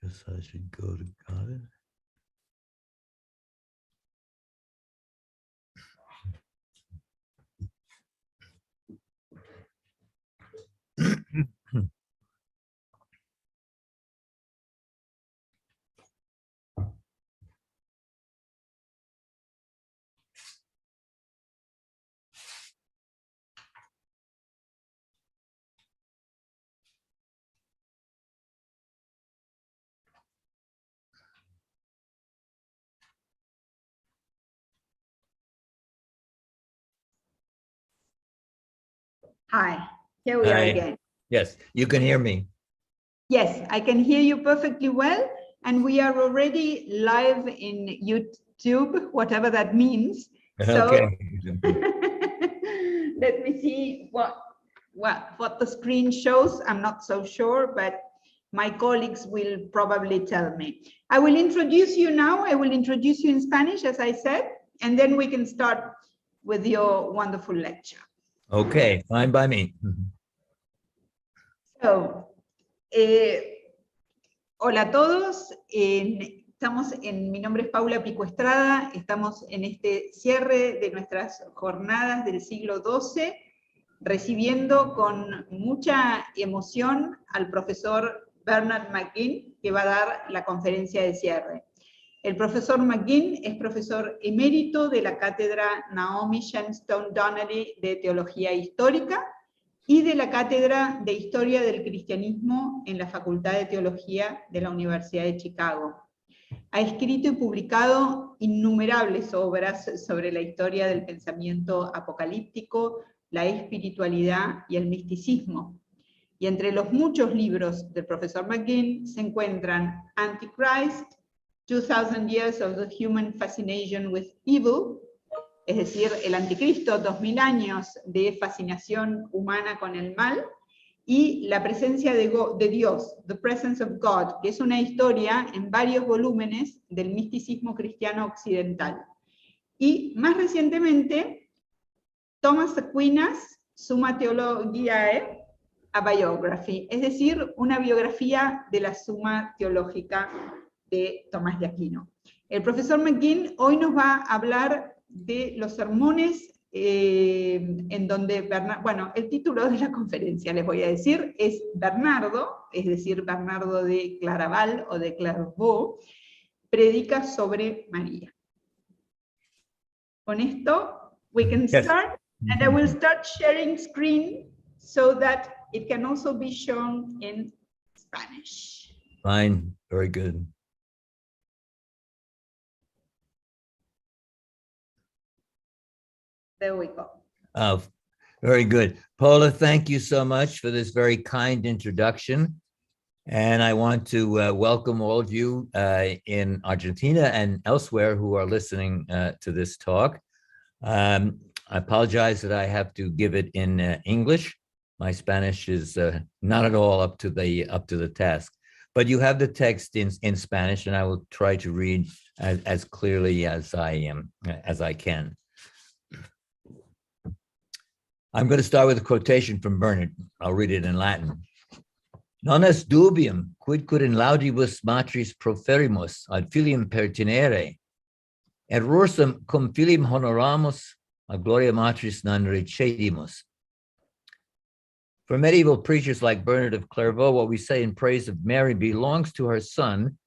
Guess I should go to God. Hi, here we are again. Yes, you can hear me. Yes, I can hear you perfectly well, and we are already live in YouTube, whatever that means. So Okay. let me see what the screen shows. I'm not so sure, but my colleagues will probably tell me. I will introduce you now. I will introduce you in Spanish, as I said, and then we can start with your wonderful lecture. Okay, fine by me. So, hola a todos, mi nombre es Paula Pico Estrada, estamos en este cierre de nuestras jornadas del siglo XII, recibiendo con mucha emoción al profesor Bernard McGinn, que va a dar la conferencia de cierre. El profesor McGinn es profesor emérito de la cátedra Naomi Shenstone Donnelly de Teología Histórica y de la cátedra de Historia del Cristianismo en la Facultad de Teología de la Universidad de Chicago. Ha escrito y publicado innumerables obras sobre la historia del pensamiento apocalíptico, la espiritualidad y el misticismo. Y entre los muchos libros del profesor McGinn se encuentran Antichrist, 2000 Years of the Human Fascination with Evil, es decir, el anticristo, 2000 años de fascinación humana con el mal, y la presencia de Dios, The Presence of God, que es una historia en varios volúmenes del misticismo cristiano occidental. Y más recientemente, Thomas Aquinas, Summa Theologiae, a Biography, es decir, una biografía de la Suma Teológica de Tomás de Aquino. El profesor McGinn hoy nos va a hablar de los sermones en donde bueno, el título de la conferencia, les voy a decir, es Bernardo, es decir, Bernardo de Claraval o de Clairvaux, predica sobre María. Con esto, we can start, and I will start sharing screen so that it can also be shown in Spanish. Fine, very good. There we go. Oh, very good. Paula, thank you so much for this very kind introduction. And I want to welcome all of you in Argentina and elsewhere who are listening to this talk. I apologize that I have to give it in English. My Spanish is not at all up to the task. But you have the text in Spanish, and I will try to read as clearly as I can. I'm going to start with a quotation from Bernard. I'll read it in Latin. Non est dubium quidquid in laudibus matris proferimus ad filium pertinere, et rursum cum filium honoramus a gloria matris non recedimus. For medieval preachers like Bernard of Clairvaux, what we say in praise of Mary belongs to her Son,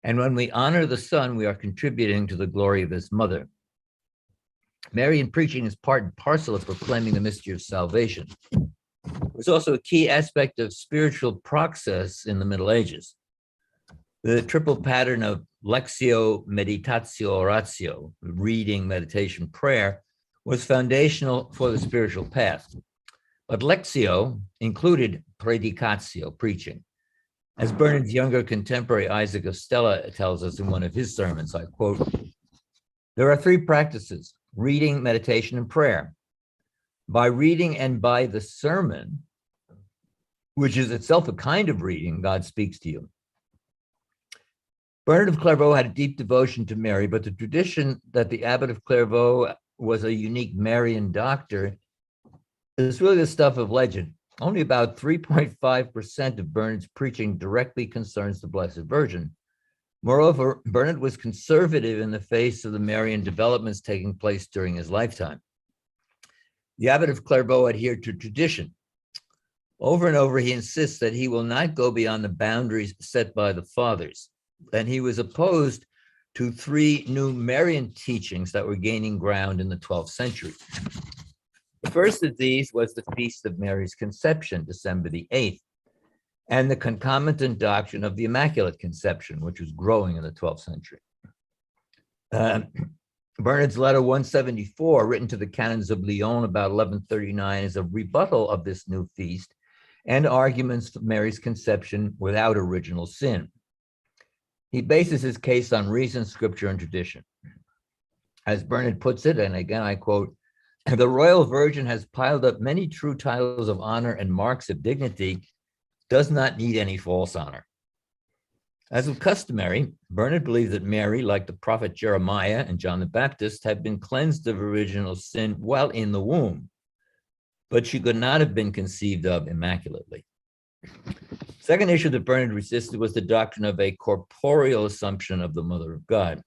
and when we honor the Son, we are contributing to the glory of his mother. Marian preaching is part and parcel of proclaiming the mystery of salvation. It was also a key aspect of spiritual process in the Middle Ages. The triple pattern of Lectio, Meditatio, Oratio, reading, meditation, prayer, was foundational for the spiritual path. But Lectio included Predicatio, preaching. As Bernard's younger contemporary Isaac of Stella tells us in one of his sermons, I quote, "There are three practices: reading, meditation, and prayer. By reading and by the sermon, which is itself a kind of reading, God speaks to you." Bernard of Clairvaux had a deep devotion to Mary, but the tradition that the abbot of Clairvaux was a unique Marian doctor is really the stuff of legend. only about 3.5% of Bernard's preaching directly concerns the Blessed Virgin. Moreover, Bernard was conservative in the face of the Marian developments taking place during his lifetime. The abbot of Clairvaux adhered to tradition. Over and over, he insists that he will not go beyond the boundaries set by the fathers, and he was opposed to three new Marian teachings that were gaining ground in the 12th century. The first of these was the Feast of Mary's Conception, December the 8th, and the concomitant doctrine of the Immaculate Conception, which was growing in the 12th century. Bernard's letter 174, written to the canons of Lyon about 1139, is a rebuttal of this new feast and arguments for Mary's conception without original sin. He bases his case on reason, scripture, and tradition. As Bernard puts it, and again I quote, "The royal virgin has piled up many true titles of honor and marks of dignity, does not need any false honor." As was customary, Bernard believed that Mary, like the prophet Jeremiah and John the Baptist, had been cleansed of original sin while in the womb, but she could not have been conceived of immaculately. Second issue that Bernard resisted was the doctrine of a corporeal assumption of the Mother of God.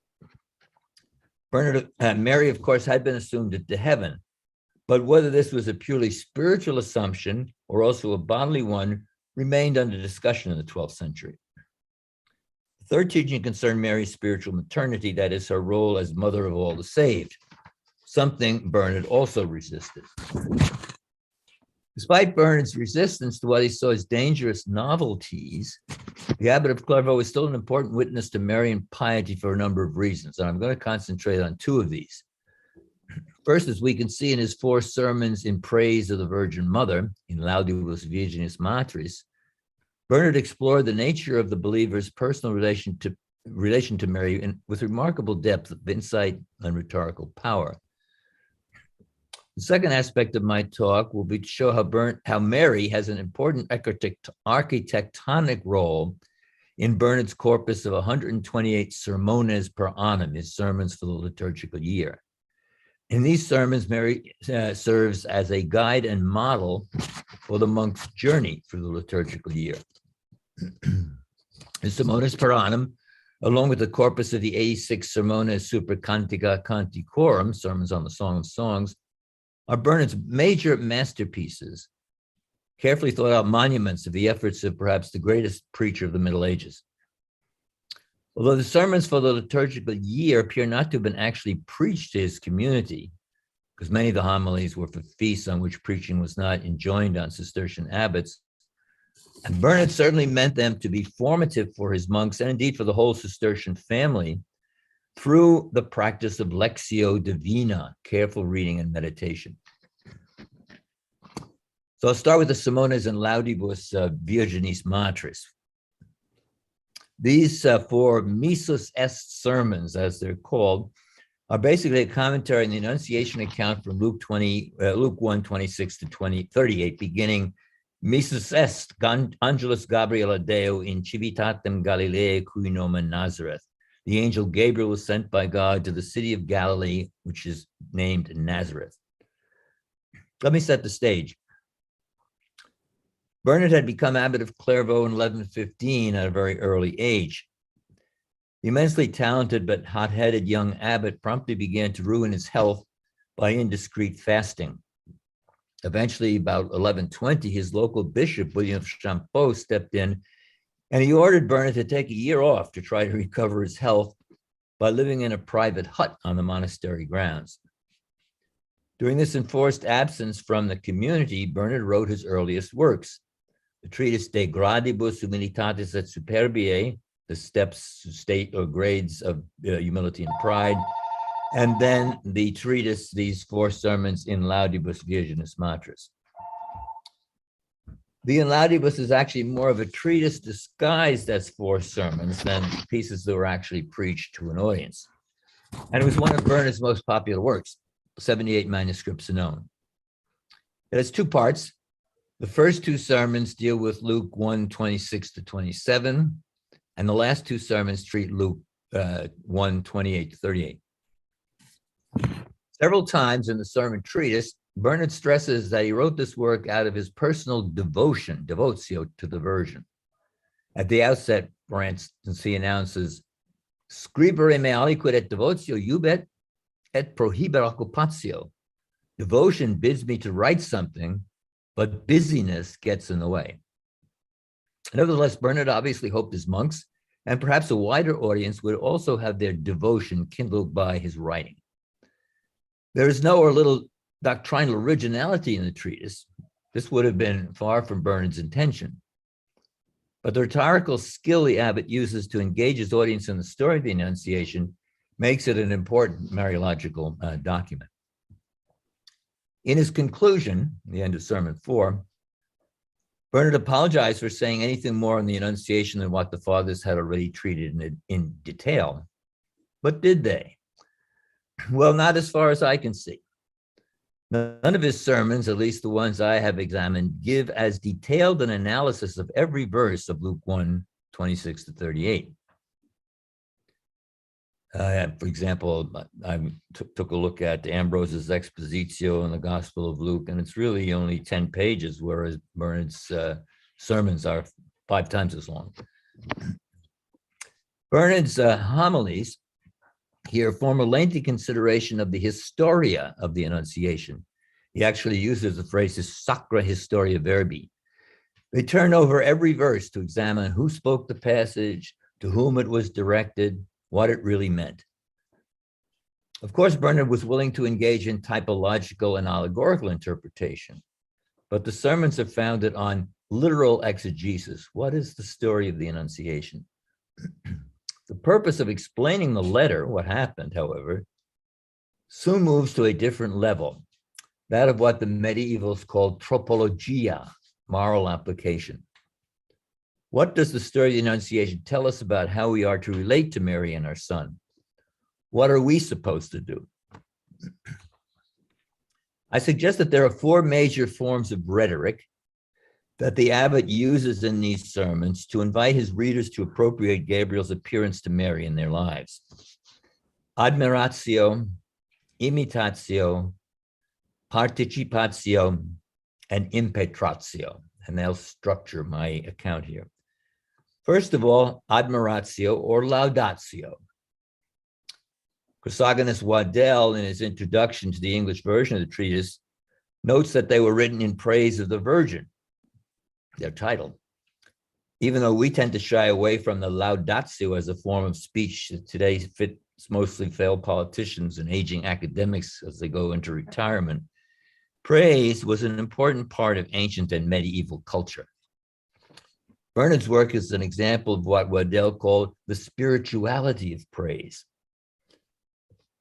Mary, of course, had been assumed into heaven, but whether this was a purely spiritual assumption or also a bodily one remained under discussion in the 12th century. The third teaching concerned Mary's spiritual maternity, that is, her role as mother of all the saved, something Bernard also resisted. Despite Bernard's resistance to what he saw as dangerous novelties, the abbot of Clairvaux is still an important witness to Marian piety for a number of reasons, and I'm going to concentrate on two of these. First, as we can see in his 4 sermons in praise of the Virgin Mother, in Laudibus Virginis Matris, Bernard explored the nature of the believer's personal relation to Mary with remarkable depth of insight and rhetorical power. The second aspect of my talk will be to show how Mary has an important architectonic role in Bernard's corpus of 128 sermones per annum, his sermons for the liturgical year. In these sermons, Mary serves as a guide and model for the monk's journey through the liturgical year. The sermones per annum, along with the corpus of the 86 sermones super cantica canticorum, sermons on the Song of Songs, are Bernard's major masterpieces, carefully thought out monuments of the efforts of perhaps the greatest preacher of the Middle Ages. Although the sermons for the liturgical year appear not to have been actually preached to his community, because many of the homilies were for feasts on which preaching was not enjoined on Cistercian abbots, and Bernard certainly meant them to be formative for his monks and indeed for the whole Cistercian family through the practice of Lectio Divina, careful reading and meditation. So I'll start with the sermones in Laudibus Virginis Matris. These 4 missus est sermons, as they're called, are basically a commentary on the Annunciation account from Luke 1, 26 to 38, beginning, missus est angelus Gabriel Deo in civitatem Galileae cui nomen Nazareth. The angel Gabriel was sent by God to the city of Galilee, which is named Nazareth. Let me set the stage. Bernard had become abbot of Clairvaux in 1115 at a very early age. The immensely talented but hot-headed young abbot promptly began to ruin his health by indiscreet fasting. Eventually, about 1120, his local bishop, William of Champeaux, stepped in, and he ordered Bernard to take a year off to try to recover his health by living in a private hut on the monastery grounds. During this enforced absence from the community, Bernard wrote his earliest works, the treatise De Gradibus Humilitatis et Superbiae, the steps, state, or grades of humility and pride, and then the treatise, these 4 sermons in Laudibus Virginis Matris. The In Laudibus is actually more of a treatise disguised as 4 sermons than pieces that were actually preached to an audience. And it was one of Bernard's most popular works, 78 manuscripts known. It has 2 parts. The first 2 sermons deal with Luke 1, 26 to 27, and the last 2 sermons treat Luke 1, 28 to 38. Several times in the sermon treatise, Bernard stresses that he wrote this work out of his personal devotion, devotio, to the Virgin. At the outset, for instance, he announces, "Scribere me aliquid et devotio jubet et prohibere occupatio." Devotion bids me to write something, but busyness gets in the way. Nevertheless, Bernard obviously hoped his monks, and perhaps a wider audience, would also have their devotion kindled by his writing. There is no or little doctrinal originality in the treatise. This would have been far from Bernard's intention. But the rhetorical skill the abbot uses to engage his audience in the story of the Annunciation makes it an important Mariological document. In his conclusion, the end of Sermon 4, Bernard apologized for saying anything more on the Annunciation than what the fathers had already treated in detail. But did they? Well, not as far as I can see. None of his sermons, at least the ones I have examined, give as detailed an analysis of every verse of Luke 1, 26 to 38. For example, I took a look at Ambrose's Expositio in the Gospel of Luke, and it's really only 10 pages, whereas Bernard's sermons are 5 times as long. Bernard's homilies here form a lengthy consideration of the historia of the Annunciation. He actually uses the phrase sacra historia verbi. They turn over every verse to examine who spoke the passage, to whom it was directed, what it really meant. Of course, Bernard was willing to engage in typological and allegorical interpretation, but the sermons are founded on literal exegesis. What is the story of the Annunciation? The purpose of explaining the letter, what happened, however, soon moves to a different level, that of what the medievals called tropologia, moral application. What does the story of the Annunciation tell us about how we are to relate to Mary and our Son? What are we supposed to do? I suggest that there are 4 major forms of rhetoric that the abbot uses in these sermons to invite his readers to appropriate Gabriel's appearance to Mary in their lives: admiratio, imitatio, participatio, and impetratio. And they'll structure my account here. First of all, admiratio or laudatio. Chrysogonus Waddell, in his introduction to the English version of the treatise, notes that they were written in praise of the Virgin, their title. Even though we tend to shy away from the laudatio as a form of speech that today fits mostly failed politicians and aging academics as they go into retirement, praise was an important part of ancient and medieval culture. Bernard's work is an example of what Waddell called the spirituality of praise.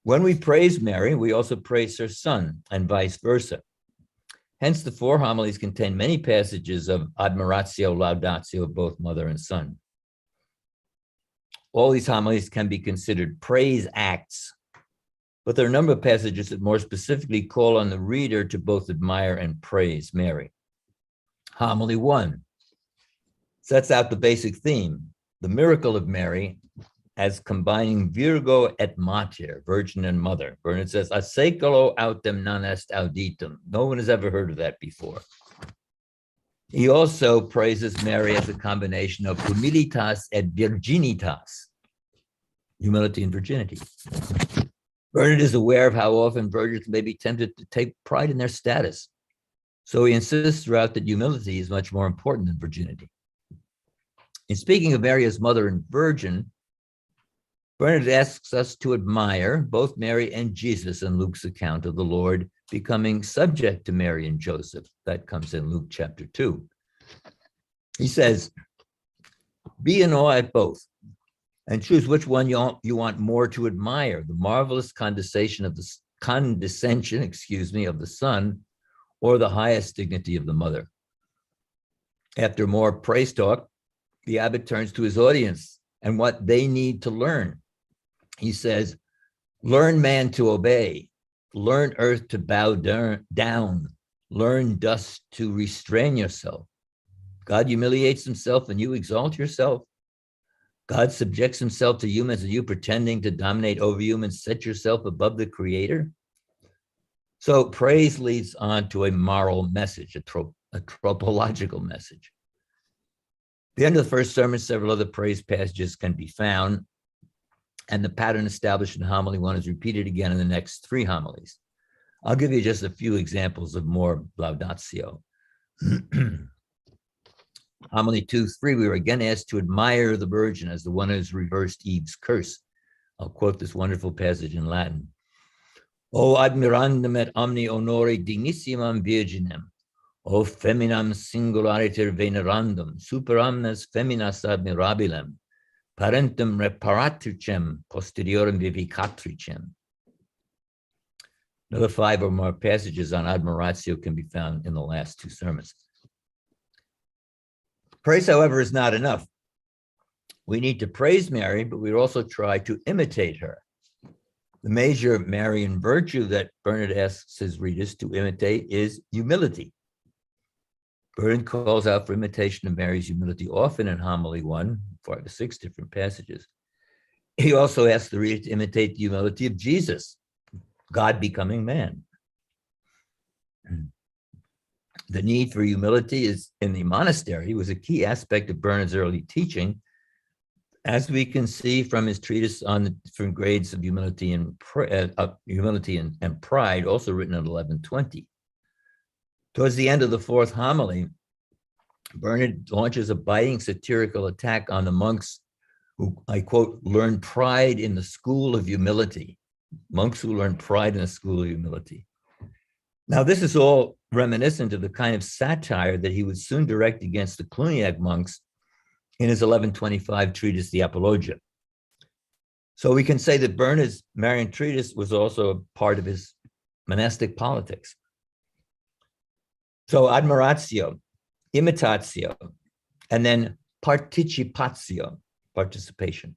When we praise Mary, we also praise her Son, and vice versa. Hence, the 4 homilies contain many passages of admiratio, laudatio of both mother and son. All these homilies can be considered praise acts, but there are a number of passages that more specifically call on the reader to both admire and praise Mary. Homily 1 sets out the basic theme, the miracle of Mary, as combining Virgo et Mater, virgin and mother. Bernard says, a seculo autem non est auditum. No one has ever heard of that before. He also praises Mary as a combination of humilitas et virginitas, humility and virginity. Bernard is aware of how often virgins may be tempted to take pride in their status. So he insists throughout that humility is much more important than virginity. In speaking of Mary as mother and virgin, Bernard asks us to admire both Mary and Jesus in Luke's account of the Lord becoming subject to Mary and Joseph. That comes in Luke chapter 2. He says, be in awe at both, and choose which one you want more to admire, the marvelous condescension of the Son, or the highest dignity of the Mother. After more praise talk, the abbot turns to his audience and what they need to learn. He says, learn man to obey, learn earth to bow down, learn dust to restrain yourself. God humiliates himself and you exalt yourself. God subjects himself to humans and you pretending to dominate over humans, set yourself above the Creator. So praise leads on to a moral message, a tropological message. At the end of the first sermon, several other praise passages can be found, and the pattern established in homily 1 is repeated again in the next 3 homilies. I'll give you just a few examples of more laudatio. Homily 2:3, we were again asked to admire the Virgin as the one who has reversed Eve's curse. I'll quote this wonderful passage in Latin. O admirandum et omni honore dignissimam virginem, O feminam singulariter venerandum, super omnes feminas admirabilem, parentum reparatricem, posteriorem vivicatricem. Another 5 or more passages on admiratio can be found in the last 2 sermons. Praise, however, is not enough. We need to praise Mary, but we also try to imitate her. The major Marian virtue that Bernard asks his readers to imitate is humility. Bernard calls out for imitation of Mary's humility often in homily 1, 5 to 6 different passages. He also asks the reader to imitate the humility of Jesus, God becoming man. The need for humility is in the monastery was a key aspect of Bernard's early teaching, as we can see from his treatise on the different grades of humility and pride, also written in 1120. Towards the end of the 4th homily, Bernard launches a biting satirical attack on the monks who, I quote, learn pride in the school of humility. Monks who learn pride in the school of humility. Now, this is all reminiscent of the kind of satire that he would soon direct against the Cluniac monks in his 1125 treatise, the Apologia. So we can say that Bernard's Marian treatise was also a part of his monastic politics. So admiratio, imitatio, and then participatio, participation.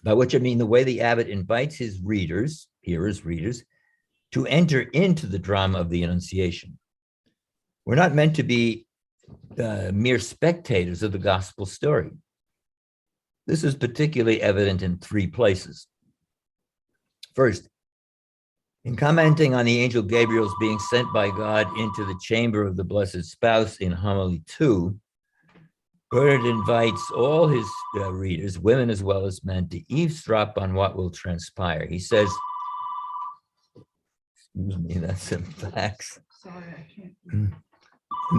By which I mean the way the abbot invites his readers, hearers, readers, to enter into the drama of the Annunciation. We're not meant to be mere spectators of the gospel story. This is particularly evident in 3 places. First, in commenting on the angel Gabriel's being sent by God into the chamber of the blessed spouse in homily 2, Bernard invites all his readers, women as well as men, to eavesdrop on what will transpire. He says, excuse me, that's some facts. Sorry, I can't.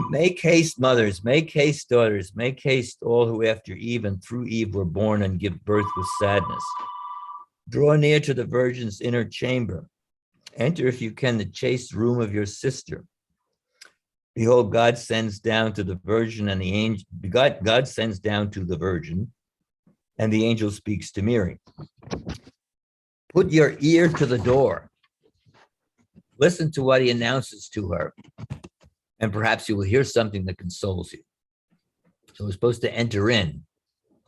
Make haste, mothers, make haste, daughters, make haste, all who after Eve and through Eve were born and give birth with sadness. Draw near to the Virgin's inner chamber. Enter, if you can, the chaste room of your sister. Behold, God sends down to the Virgin and the angel. God sends down to the Virgin, and the angel speaks to Mary. Put your ear to the door. Listen to what he announces to her, and perhaps you will hear something that consoles you. So we're supposed to enter in,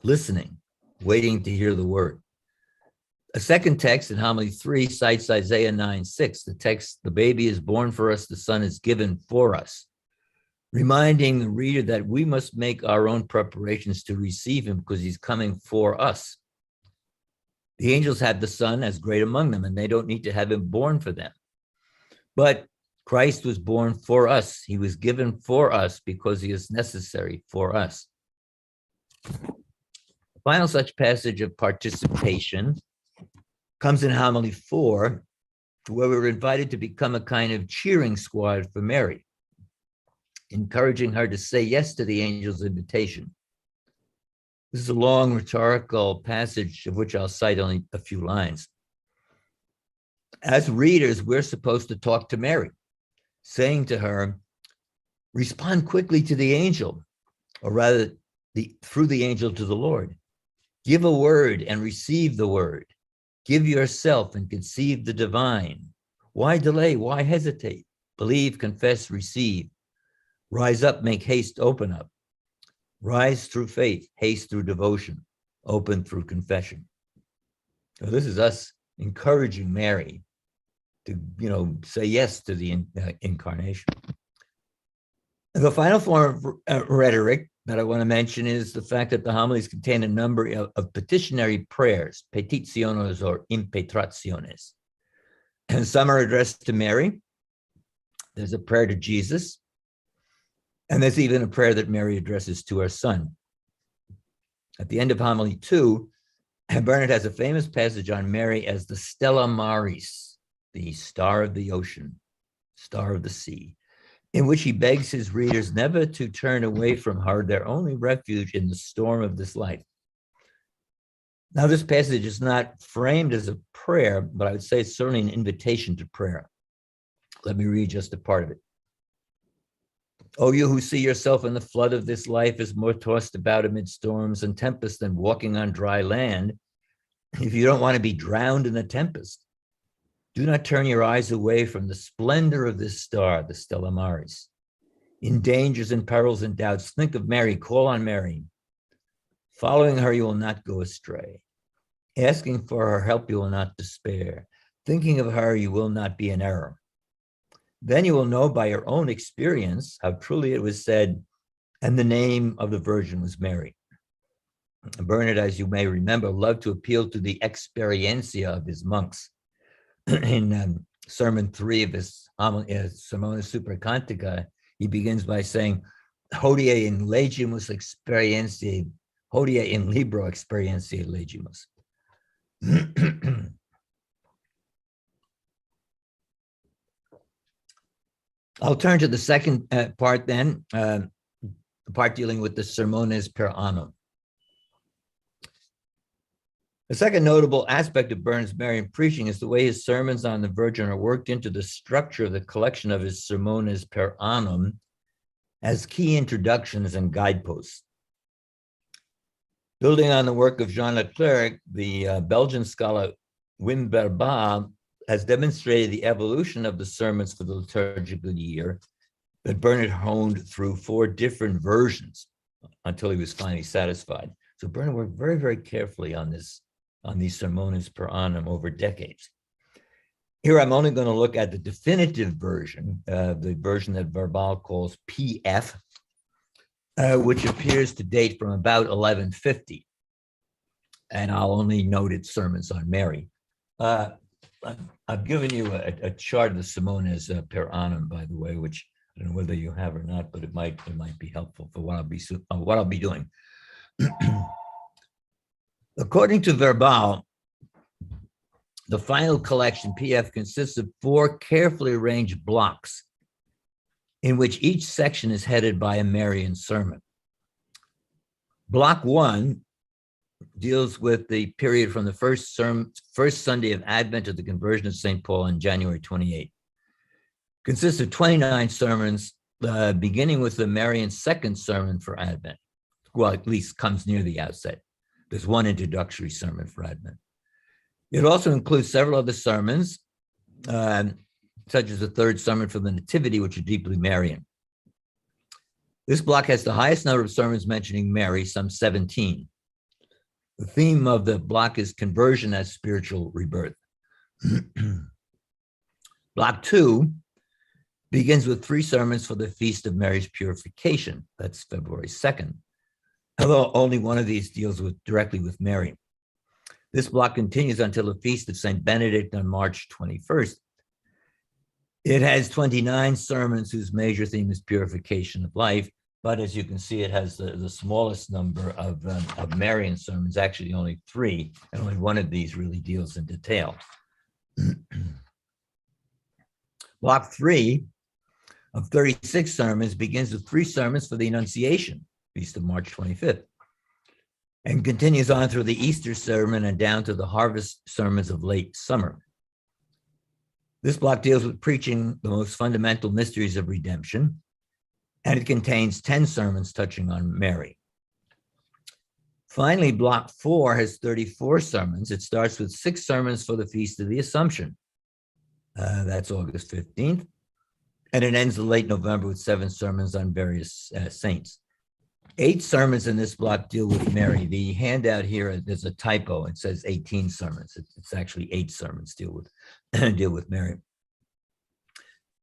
listening, waiting to hear the word. A second text in homily 3 cites Isaiah 9:6. The text, the baby is born for us, the son is given for us, reminding the reader that we must make our own preparations to receive him because he's coming for us. The angels have the son as great among them, and they don't need to have him born for them. But Christ was born for us. He was given for us because he is necessary for us. The final such passage of participation comes in homily 4, where we're invited to become a kind of cheering squad for Mary, encouraging her to say yes to the angel's invitation. This is a long rhetorical passage of which I'll cite only a few lines. As readers, we're supposed to talk to Mary, saying to her, respond quickly to the angel, or rather through the angel to the Lord. Give a word and receive the word. Give yourself and conceive the divine. Why delay? Why hesitate? Believe, confess, receive. Rise up, make haste, open up. Rise through faith, haste through devotion, open through confession. So this is us encouraging Mary to, say yes to the incarnation. And the final form of rhetoric that I want to mention is the fact that the homilies contain a number of petitionary prayers, petitiones or impetraciones. And some are addressed to Mary. There's a prayer to Jesus. And there's even a prayer that Mary addresses to her son. At the end of Homily 2, Bernard has a famous passage on Mary as the Stella Maris, the star of the ocean, star of the sea, in which he begs his readers never to turn away from her, their only refuge in the storm of this life. Now, this passage is not framed as a prayer, but I would say it's certainly an invitation to prayer. Let me read just a part of it. O you who see yourself in the flood of this life as more tossed about amid storms and tempests than walking on dry land, if you don't want to be drowned in the tempest, do not turn your eyes away from the splendor of this star, the Stella Maris. In dangers and perils and doubts, think of Mary, call on Mary. Following her, you will not go astray. Asking for her help, you will not despair. Thinking of her, you will not be in error. Then you will know by your own experience how truly it was said, and the name of the Virgin was Mary. Bernard, as you may remember, loved to appeal to the experiencia of his monks. In Sermon 3 of his Sermona Supercantica, he begins by saying, Hodie in legimus experientiae, hodie in libro experientiae legimus. I'll turn to the second part then, the part dealing with the sermones per annum. The second notable aspect of Bernard's Marian preaching is the way his sermons on the Virgin are worked into the structure of the collection of his sermones per annum as key introductions and guideposts. Building on the work of Jean Leclerc, the Belgian scholar Wim Berba has demonstrated the evolution of the sermons for the liturgical year that Bernard honed through 4 different versions until he was finally satisfied. So Bernard worked very, very carefully on these sermones per annum over decades. Here I'm only going to look at the definitive version, the version that Verbal calls PF, which appears to date from about 1150. And I'll only note its sermons on Mary. I've given you a chart of the sermones per annum, by the way, which I don't know whether you have or not, but it might be helpful for what I'll be doing. According to Verbal, the final collection, PF, consists of 4 carefully arranged blocks in which each section is headed by a Marian sermon. Block 1 deals with the period from the first Sunday of Advent to the conversion of St. Paul on January 28. Consists of 29 sermons, beginning with the Marian second sermon for Advent. Well, at least comes near the outset. There's 1 introductory sermon for Advent. It also includes several other sermons, such as the 3rd sermon for the Nativity, which are deeply Marian. This block has the highest number of sermons mentioning Mary, some 17. The theme of the block is conversion as spiritual rebirth. Block 2 begins with 3 sermons for the Feast of Mary's Purification. That's February 2nd. Although only one of these deals directly with Mary. This block continues until the Feast of St. Benedict on March 21st. It has 29 sermons whose major theme is purification of life, but as you can see, it has the smallest number of Marian sermons, actually only 3, and only one of these really deals in detail. Block 3 of 36 sermons begins with 3 sermons for the Annunciation, Feast of March 25th, and continues on through the Easter sermon and down to the harvest sermons of late summer. This block deals with preaching the most fundamental mysteries of redemption, and it contains 10 sermons touching on Mary. Finally, block 4 has 34 sermons. It starts with 6 sermons for the Feast of the Assumption. That's August 15th. And it ends in late November with 7 sermons on various saints. 8 sermons in this block deal with Mary. The handout here, there's a typo. It says 18 sermons. It's actually 8 sermons deal with Mary.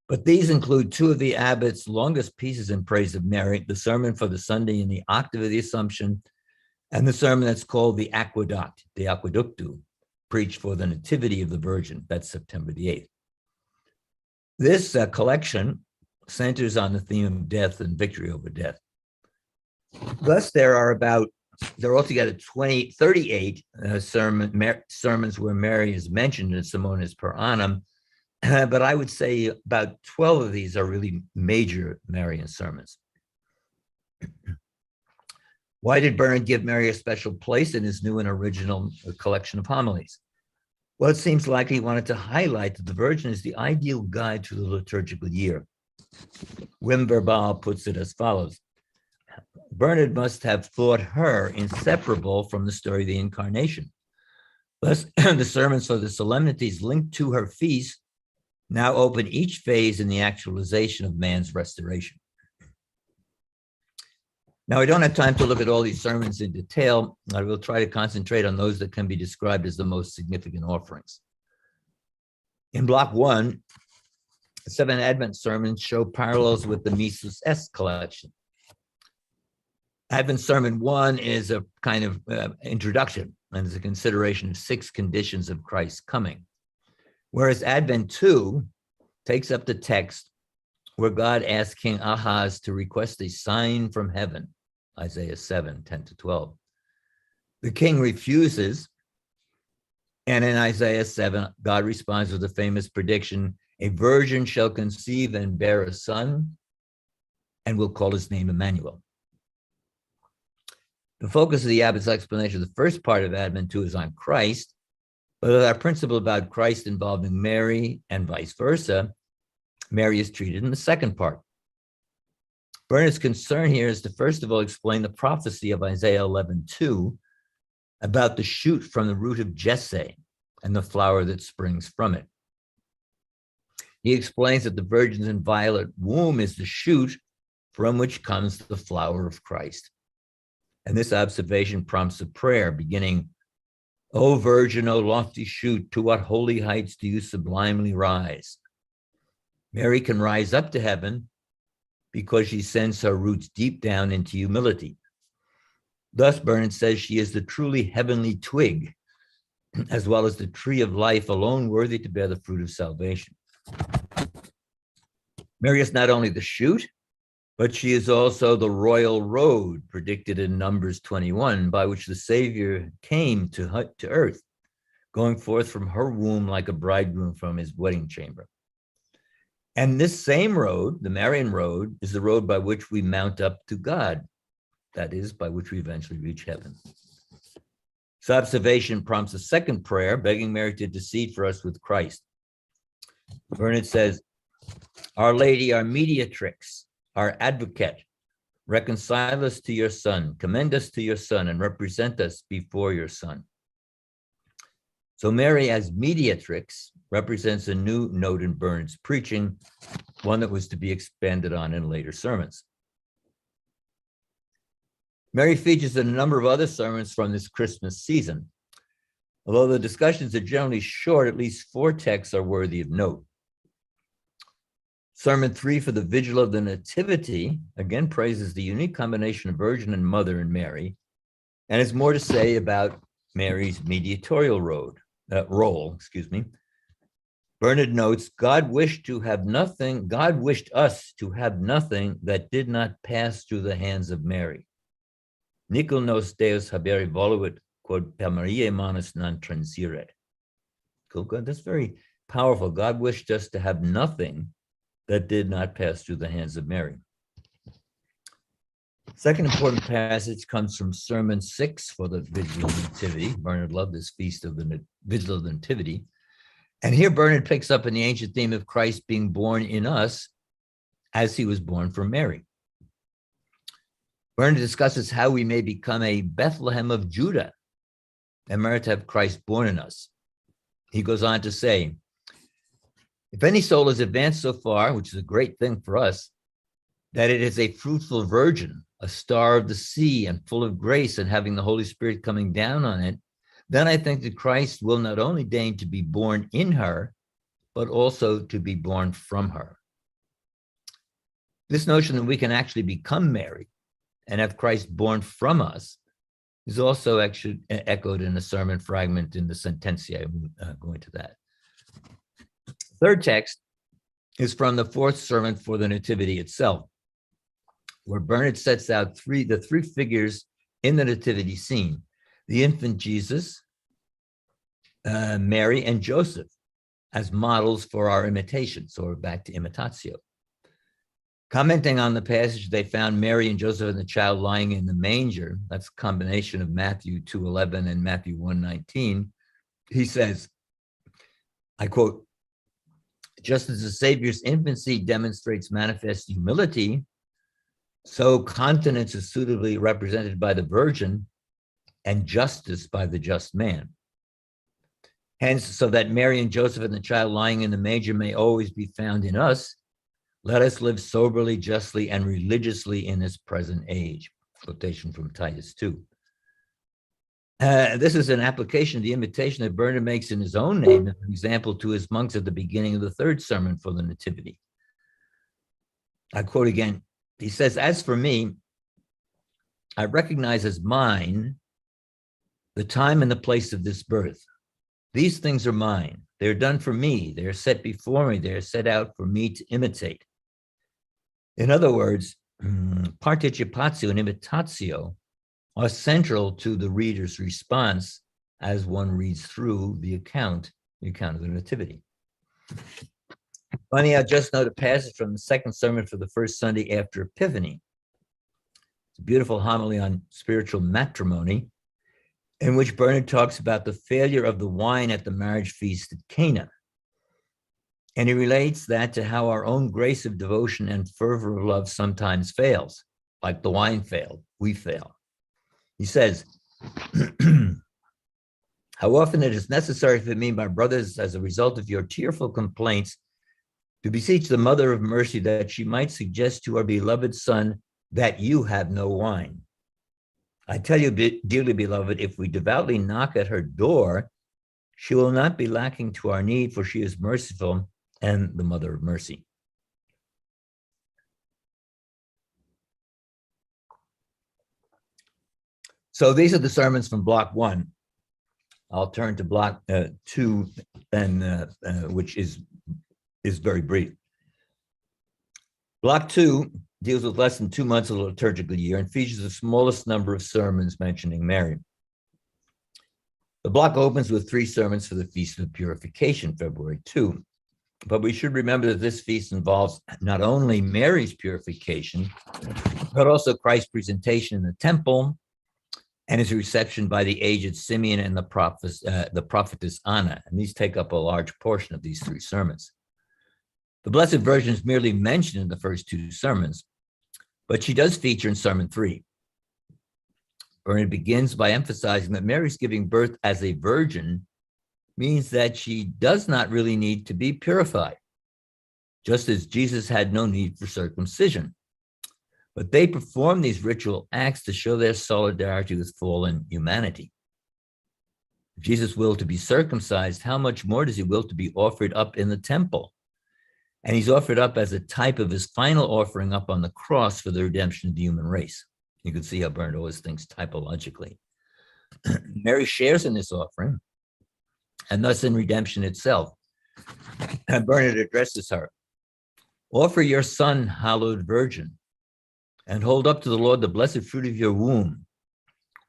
But these include 2 of the abbot's longest pieces in praise of Mary, the sermon for the Sunday in the Octave of the Assumption, and the sermon that's called the Aqueduct, the Aqueductu, preached for the Nativity of the Virgin. That's September the 8th. This collection centers on the theme of death and victory over death. Thus, there are altogether 38 sermons where Mary is mentioned in Simonis per annum, but I would say about 12 of these are really major Marian sermons. Why did Bernard give Mary a special place in his new and original collection of homilies? Well, it seems like he wanted to highlight that the Virgin is the ideal guide to the liturgical year. Wim Verbal puts it as follows: Bernard must have thought her inseparable from the story of the Incarnation. Thus, the sermons for the solemnities linked to her feast now open each phase in the actualization of man's restoration. Now, I don't have time to look at all these sermons in detail. I will try to concentrate on those that can be described as the most significant offerings. In block 1, 7 Advent sermons show parallels with the Missus S collection. Advent Sermon 1 is a kind of introduction and is a consideration of 6 conditions of Christ's coming. Whereas Advent 2 takes up the text where God asks King Ahaz to request a sign from heaven, Isaiah 7, 10-12. The king refuses, and in Isaiah 7, God responds with a famous prediction: a virgin shall conceive and bear a son, and will call his name Emmanuel. The focus of the abbot's explanation of the first part of Advent 2 is on Christ, but with our principle about Christ involving Mary and vice versa, Mary is treated in the second part. Bernard's concern here is to first of all explain the prophecy of Isaiah 11:2 about the shoot from the root of Jesse and the flower that springs from it. He explains that the virgin's inviolate womb is the shoot from which comes the flower of Christ. And this observation prompts a prayer beginning, "O Virgin, O lofty shoot, to what holy heights do you sublimely rise?" Mary can rise up to heaven because she sends her roots deep down into humility. Thus, Bernard says she is the truly heavenly twig, as well as the tree of life, alone worthy to bear the fruit of salvation. Mary is not only the shoot, but she is also the royal road predicted in Numbers 21, by which the Savior came to earth, going forth from her womb like a bridegroom from his wedding chamber. And this same road, the Marian road, is the road by which we mount up to God. That is, by which we eventually reach heaven. This observation prompts a second prayer, begging Mary to intercede for us with Christ. Bernard says, "Our Lady, our mediatrix, our advocate, reconcile us to your Son, commend us to your Son, and represent us before your Son." So Mary as mediatrix represents a new note in Bernard's preaching, one that was to be expanded on in later sermons. Mary features in a number of other sermons from this Christmas season. Although the discussions are generally short, at least 4 texts are worthy of note. Sermon 3 for the Vigil of the Nativity, again, praises the unique combination of Virgin and Mother in Mary, and has more to say about Mary's mediatorial role. Bernard notes, God wished us to have nothing that did not pass through the hands of Mary. Nicol nos Deus habere voluit, quod per Mariae manus non transiret. Cool. That's very powerful. God wished us to have nothing that did not pass through the hands of Mary. Second important passage comes from Sermon 6 for the Vigil of the Nativity. Bernard loved this feast of the Vigil of the Nativity. And here Bernard picks up in the ancient theme of Christ being born in us as he was born from Mary. Bernard discusses how we may become a Bethlehem of Judah and merit to have Christ born in us. He goes on to say, if any soul has advanced so far, which is a great thing for us, that it is a fruitful virgin, a star of the sea and full of grace and having the Holy Spirit coming down on it, then I think that Christ will not only deign to be born in her, but also to be born from her. This notion that we can actually become Mary and have Christ born from us is also actually echoed in a sermon fragment in the Sentencia. I'm going to that. Third text is from the fourth sermon for the Nativity itself, where Bernard sets out the three figures in the Nativity scene: the infant Jesus, Mary, and Joseph, as models for our imitation. So we're back to imitatio. Commenting on the passage, they found Mary and Joseph and the child lying in the manger. That's a combination of Matthew 2:11 and Matthew 1:19. He says, I quote, "Just as the Savior's infancy demonstrates manifest humility, so continence is suitably represented by the Virgin and justice by the just man. Hence, so that Mary and Joseph and the child lying in the manger may always be found in us, let us live soberly, justly, and religiously in this present age." Quotation from Titus 2. This is an application of the invitation that Bernard makes in his own name, as an example to his monks at the beginning of the third sermon for the Nativity. I quote again. He says, "As for me, I recognize as mine the time and the place of this birth. These things are mine. They're done for me. They're set before me. They're set out for me to imitate." In other words, participatio and imitatio are central to the reader's response as one reads through the account of the Nativity. Finally, I'll just note a passage from the second sermon for the first Sunday after Epiphany. It's a beautiful homily on spiritual matrimony, in which Bernard talks about the failure of the wine at the marriage feast at Cana. And he relates that to how our own grace of devotion and fervor of love sometimes fails. Like the wine failed, we fail. He says, "How often it is necessary for me, my brothers, as a result of your tearful complaints, to beseech the Mother of Mercy that she might suggest to our beloved Son that you have no wine. I tell you, dearly beloved, if we devoutly knock at her door, she will not be lacking to our need, for she is merciful and the Mother of Mercy." So these are the sermons from block 1. I'll turn to block 2, and which is very brief. Block 2 deals with less than 2 months of the liturgical year and features the smallest number of sermons mentioning Mary. The block opens with 3 sermons for the Feast of Purification, February 2. But we should remember that this feast involves not only Mary's purification, but also Christ's presentation in the temple and his reception by the aged Simeon and the prophetess Anna. And these take up a large portion of these 3 sermons. The Blessed Virgin is merely mentioned in the first 2 sermons, but she does feature in Sermon 3. Bernard begins by emphasizing that Mary's giving birth as a virgin means that she does not really need to be purified, just as Jesus had no need for circumcision. But they perform these ritual acts to show their solidarity with fallen humanity. If Jesus willed to be circumcised, how much more does he will to be offered up in the temple? And he's offered up as a type of his final offering up on the cross for the redemption of the human race. You can see how Bernard always thinks typologically. Mary shares in this offering, and thus in redemption itself. And Bernard addresses her. "Offer your Son, hallowed Virgin, and hold up to the Lord the blessed fruit of your womb.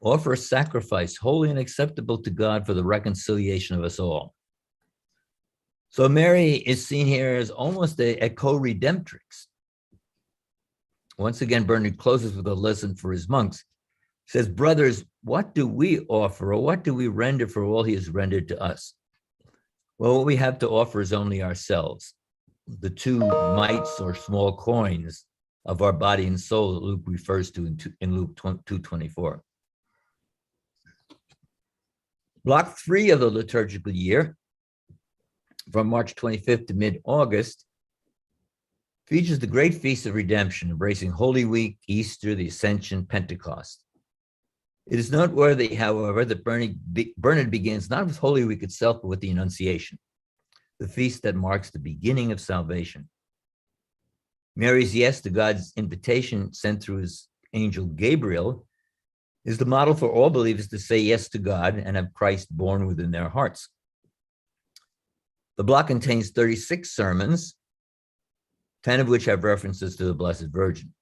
Offer a sacrifice holy and acceptable to God for the reconciliation of us all." So Mary is seen here as almost a co-redemptrix. Once again, Bernard closes with a lesson for his monks. He says, "Brothers, what do we offer, or what do we render for all he has rendered to us?" Well, what we have to offer is only ourselves, the 2 mites or small coins of our body and soul that Luke refers to in Luke 2:24. Block 3 of the liturgical year, from March 25th to mid-August, features the great feast of redemption, embracing Holy Week, Easter, the Ascension, Pentecost. It is noteworthy, however, that Bernard begins not with Holy Week itself, but with the Annunciation, the feast that marks the beginning of salvation. Mary's yes to God's invitation sent through his angel Gabriel is the model for all believers to say yes to God and have Christ born within their hearts. The block contains 36 sermons, 10 of which have references to the Blessed Virgin.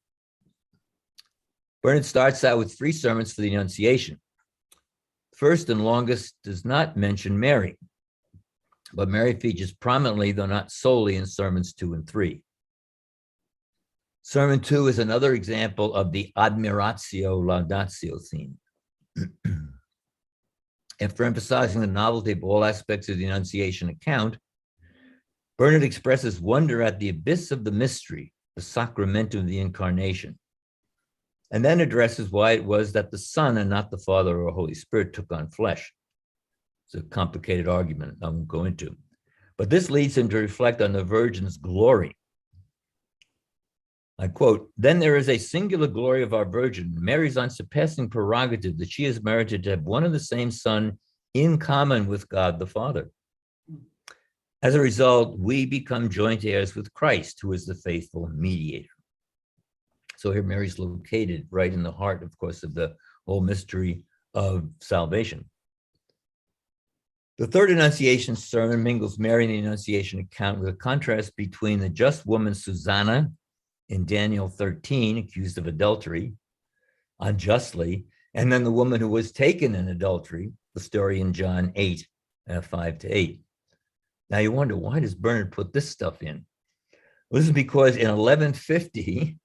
Bernard starts out with 3 sermons for the Annunciation. First and longest does not mention Mary, but Mary features prominently, though not solely, in sermons 2 and 3. Sermon 2 is another example of the admiratio laudatio theme. After emphasizing the novelty of all aspects of the Annunciation account, Bernard expresses wonder at the abyss of the mystery, the sacramentum of the Incarnation, and then addresses why it was that the Son and not the Father or Holy Spirit took on flesh. It's a complicated argument I won't go into, but this leads him to reflect on the Virgin's glory. I quote, "Then there is a singular glory of our Virgin, Mary's unsurpassing prerogative that she has merited to have one and the same Son in common with God the Father. As a result, we become joint heirs with Christ, who is the faithful mediator." So here Mary's located right in the heart, of course, of the whole mystery of salvation. The third Annunciation sermon mingles Mary in the Annunciation account with a contrast between the just woman Susanna in Daniel 13, accused of adultery, unjustly, and then the woman who was taken in adultery, the story in John 8, 5-8. Now you wonder, why does Bernard put this stuff in? Well, this is because in 1150,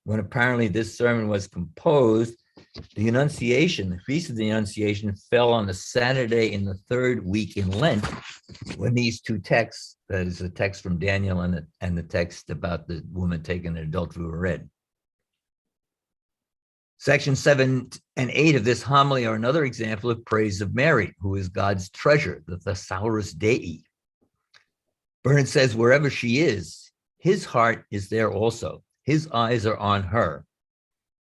when apparently this sermon was composed, the Annunciation, the Feast of the Annunciation, fell on the Saturday in the 3rd week in Lent, when these 2 texts, that is the text from Daniel and the text about the woman taken in adultery, were read. Section 7 and 8 of this homily are another example of praise of Mary, who is God's treasure, the Thesaurus Dei. Bernard says wherever she is, his heart is there also. His eyes are on her.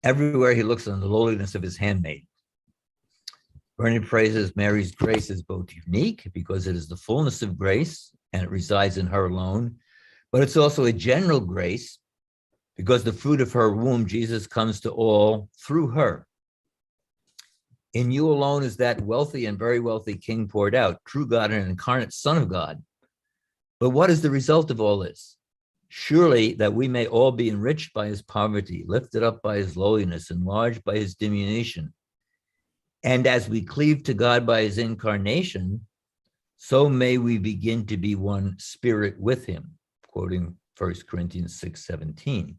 Everywhere he looks on the lowliness of his handmaid. Bernard praises Mary's grace as both unique, because it is the fullness of grace and it resides in her alone, but it's also a general grace, because the fruit of her womb, Jesus, comes to all through her. In you alone is that wealthy and very wealthy King poured out, true God and an incarnate Son of God. But what is the result of all this? Surely that we may all be enriched by his poverty, lifted up by his lowliness, enlarged by his diminution. And as we cleave to God by his incarnation, so may we begin to be one spirit with him, quoting 1 Corinthians 6:17.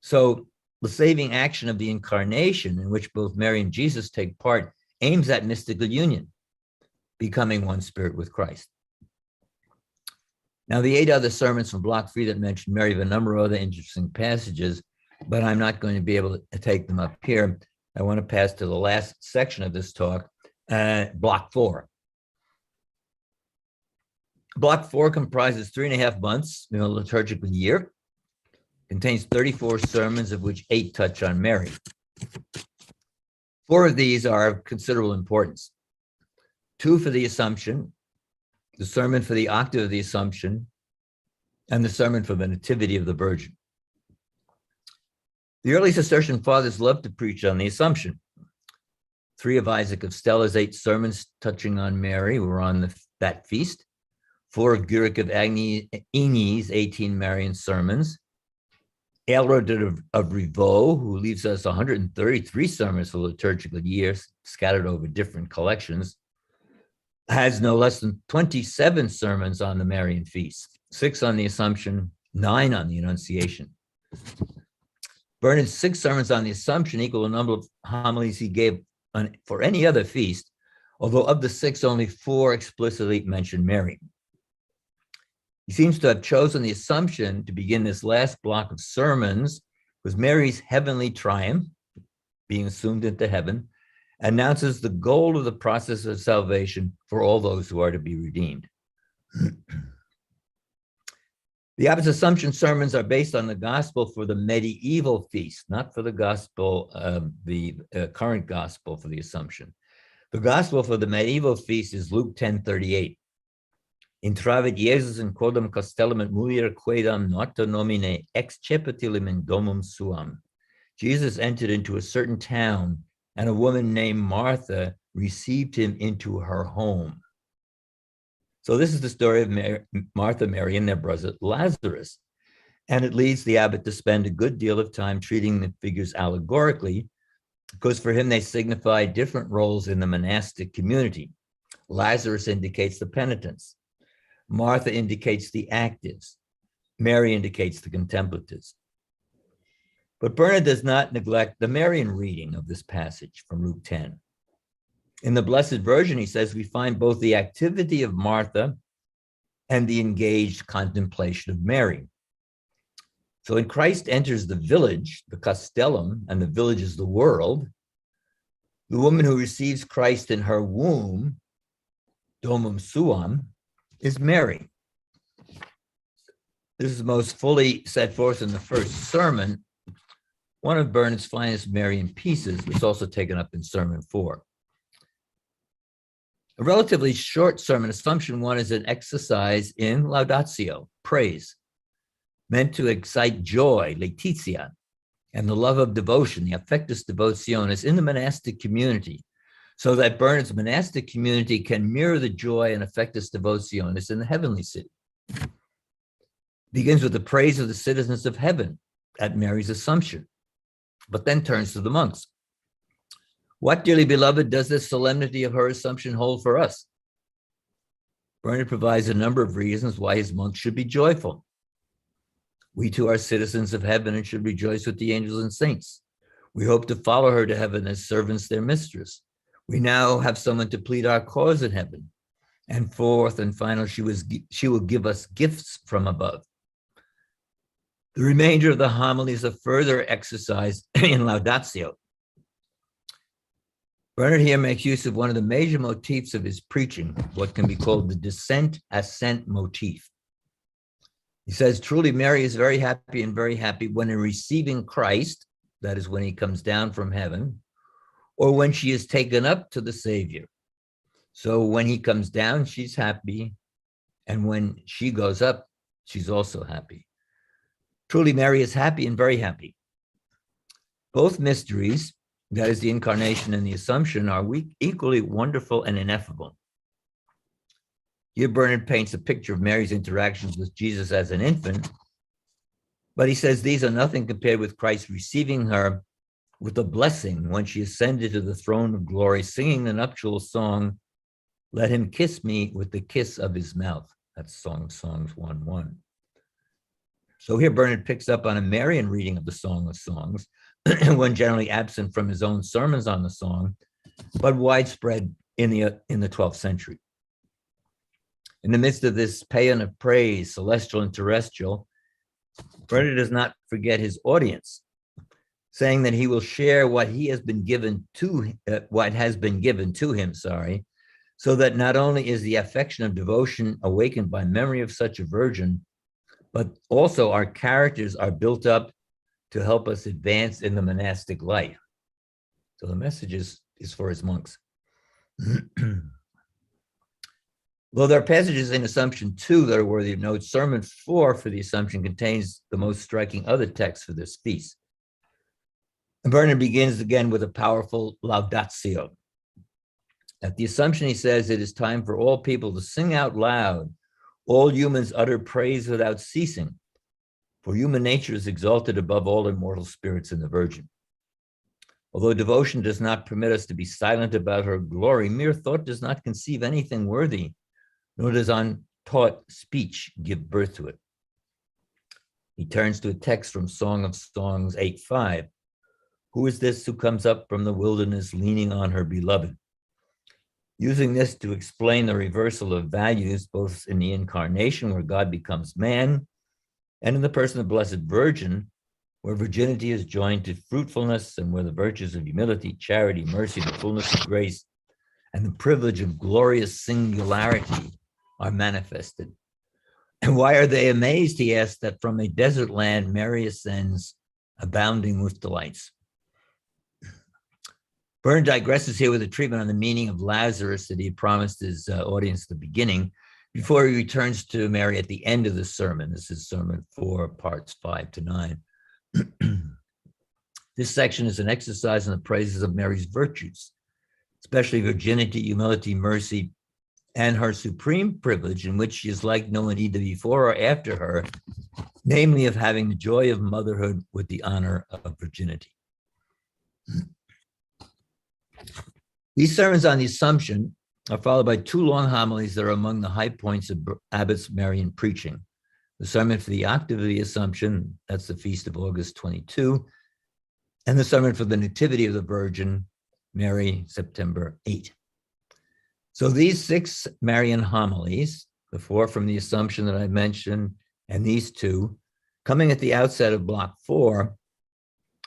So the saving action of the incarnation, in which both Mary and Jesus take part, aims at mystical union, becoming one spirit with Christ. Now, the 8 other sermons from Block 3 that mention Mary have a number of other interesting passages, but I'm not going to be able to take them up here. I want to pass to the last section of this talk, Block 4. Block 4 comprises 3.5 months in a liturgical year, contains 34 sermons, of which 8 touch on Mary. 4 of these are of considerable importance. 2 for the Assumption, the sermon for the octave of the Assumption, and the sermon for the Nativity of the Virgin. The early Cistercian fathers loved to preach on the Assumption. 3 of Isaac of Stella's 8 sermons touching on Mary were on that feast. 4 of Gueric of Agny's 18 Marian sermons. Aelred of Rievaulx, who leaves us 133 sermons for liturgical years, scattered over different collections, has no less than 27 sermons on the Marian feast, 6 on the Assumption, 9 on the Annunciation. Bernard's 6 sermons on the Assumption equal the number of homilies he gave for any other feast, although of the 6, only 4 explicitly mention Mary. He seems to have chosen the Assumption to begin this last block of sermons, because Mary's heavenly triumph, being assumed into heaven, announces the goal of the process of salvation for all those who are to be redeemed. The Abbot's Assumption sermons are based on the gospel for the medieval feast, not for the gospel of the current gospel for the Assumption. The gospel for the medieval feast is Luke 10:38. Intravit Jesus in quodam castellum et mulier quaedam nota nomine excepitilim in domum suam. Jesus entered into a certain town and a woman named Martha received him into her home. So this is the story of Martha, Mary, and their brother Lazarus. And it leads the abbot to spend a good deal of time treating the figures allegorically, because for him they signify different roles in the monastic community. Lazarus indicates the penitents. Martha indicates the actives. Mary indicates the contemplatives. But Bernard does not neglect the Marian reading of this passage from Luke 10. In the Blessed Virgin, he says, we find both the activity of Martha and the engaged contemplation of Mary. So when Christ enters the village, the castellum, and the village is the world, the woman who receives Christ in her womb, domum suam, is Mary. This is most fully set forth in the first sermon, one of Bernard's finest Marian pieces, but it's also taken up in Sermon 4. A relatively short sermon, Assumption 1, is an exercise in laudatio, praise, meant to excite joy, laetitia, and the love of devotion, the affectus devotionis, in the monastic community, so that Bernard's monastic community can mirror the joy and affectus devotionis in the heavenly city. Begins with the praise of the citizens of heaven at Mary's Assumption, but then turns to the monks. What, dearly beloved, does this solemnity of her Assumption hold for us? Bernard provides a number of reasons why his monks should be joyful. We too are citizens of heaven and should rejoice with the angels and saints. We hope to follow her to heaven as servants their mistress. We now have someone to plead our cause in heaven. And fourth and final, she will give us gifts from above. The remainder of the homily is a further exercise in laudatio. Bernard here makes use of one of the major motifs of his preaching, what can be called the descent-ascent motif. He says, truly, Mary is very happy when in receiving Christ, that is when he comes down from heaven, or when she is taken up to the Savior. So when he comes down, she's happy, and when she goes up, she's also happy. Truly, Mary is happy and very happy. Both mysteries, that is the Incarnation and the Assumption, are equally wonderful and ineffable. Here, Bernard paints a picture of Mary's interactions with Jesus as an infant, but he says these are nothing compared with Christ receiving her with a blessing when she ascended to the throne of glory, singing the nuptial song, "Let him kiss me with the kiss of his mouth." That's Song of Songs 1:1. So here Bernard picks up on a Marian reading of the Song of Songs, one generally absent from his own sermons on the song, but widespread in the 12th century. In the midst of this paean of praise, celestial and terrestrial, Bernard does not forget his audience, saying that he will share what has been given to him, so that not only is the affection of devotion awakened by memory of such a virgin, but also our characters are built up to help us advance in the monastic life. So the message is for his monks. Though there are passages in Assumption 2 that are worthy of note, Sermon 4 for the Assumption contains the most striking other texts for this feast. And Bernard begins again with a powerful laudatio. At the Assumption, he says, it is time for all people to sing out loud. All humans utter praise without ceasing, for human nature is exalted above all immortal spirits in the Virgin. Although devotion does not permit us to be silent about her glory, mere thought does not conceive anything worthy, nor does untaught speech give birth to it. He turns to a text from Song of Songs 8:5. Who is this who comes up from the wilderness leaning on her beloved? Using this to explain the reversal of values, both in the Incarnation, where God becomes man, and in the person of the Blessed Virgin, where virginity is joined to fruitfulness, and where the virtues of humility, charity, mercy, the fullness of grace, and the privilege of glorious singularity are manifested. And why are they amazed, he asked, that from a desert land Mary ascends, abounding with delights? Bernard digresses here with a treatment on the meaning of Lazarus that he had promised his audience at the beginning, before he returns to Mary at the end of the sermon. This is Sermon 4, parts 5 to 9. This section is an exercise in the praises of Mary's virtues, especially virginity, humility, mercy, and her supreme privilege in which she is like no one either before or after her, namely of having the joy of motherhood with the honor of virginity. These sermons on the Assumption are followed by two long homilies that are among the high points of Abbott's Marian preaching. The sermon for the octave of the Assumption, that's the Feast of August 22, and the sermon for the Nativity of the Virgin Mary, September 8. So these 6 Marian homilies, the 4 from the Assumption that I mentioned, and these 2, coming at the outset of Block 4,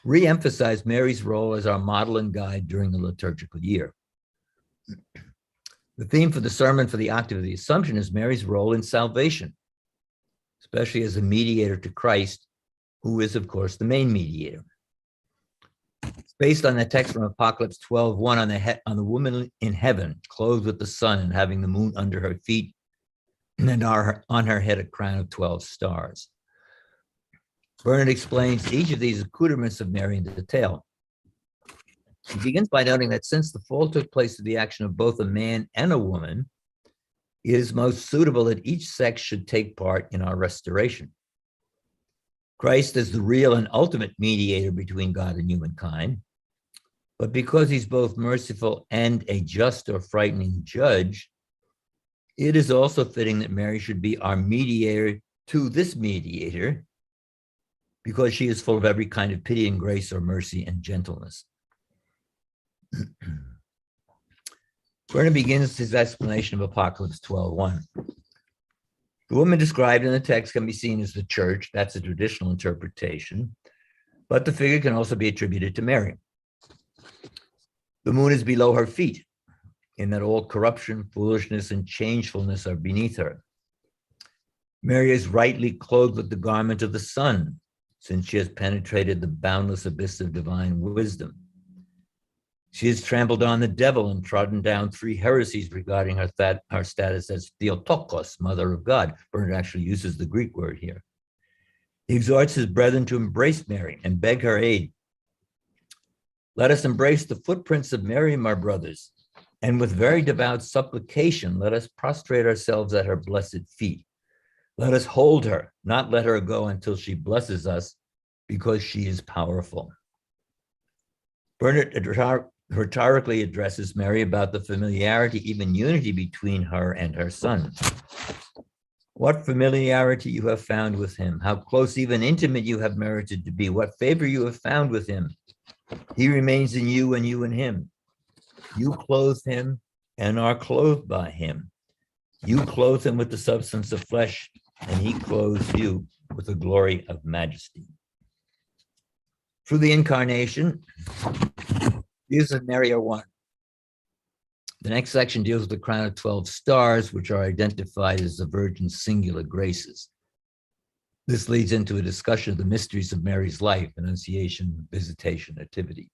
re-emphasize Mary's role as our model and guide during the liturgical year. The theme for the sermon for the octave of the Assumption is Mary's role in salvation, especially as a mediator to Christ, who is, of course, the main mediator. It's based on the text from Apocalypse 12:1 on the woman in heaven, clothed with the sun and having the moon under her feet, and on her head a crown of 12 stars. Bernard explains each of these accoutrements of Mary in detail. He begins by noting that since the fall took place through the action of both a man and a woman, it is most suitable that each sex should take part in our restoration. Christ is the real and ultimate mediator between God and humankind, but because he's both merciful and a just or frightening judge, it is also fitting that Mary should be our mediator to this mediator, because she is full of every kind of pity and grace or mercy and gentleness. Bernard begins his explanation of Apocalypse 12:1. The woman described in the text can be seen as the church. That's a traditional interpretation, but the figure can also be attributed to Mary. The moon is below her feet, in that all corruption, foolishness, and changefulness are beneath her. Mary is rightly clothed with the garment of the sun, since she has penetrated the boundless abyss of divine wisdom. She has trampled on the devil and trodden down 3 heresies regarding her status as Theotokos, Mother of God. Bernard actually uses the Greek word here. He exhorts his brethren to embrace Mary and beg her aid. Let us embrace the footprints of Mary, my brothers, and with very devout supplication, let us prostrate ourselves at her blessed feet. Let us hold her, not let her go until she blesses us, because she is powerful. Bernard rhetorically addresses Mary about the familiarity, even unity between her and her son. What familiarity you have found with him, how close, even intimate you have merited to be, what favor you have found with him. He remains in you and you in him. You clothe him and are clothed by him. You clothe him with the substance of flesh, and he clothes you with the glory of majesty. Through the incarnation, Jesus and Mary are one. The next section deals with the crown of 12 stars, which are identified as the Virgin's singular graces. This leads into a discussion of the mysteries of Mary's life, Annunciation, Visitation, Nativity.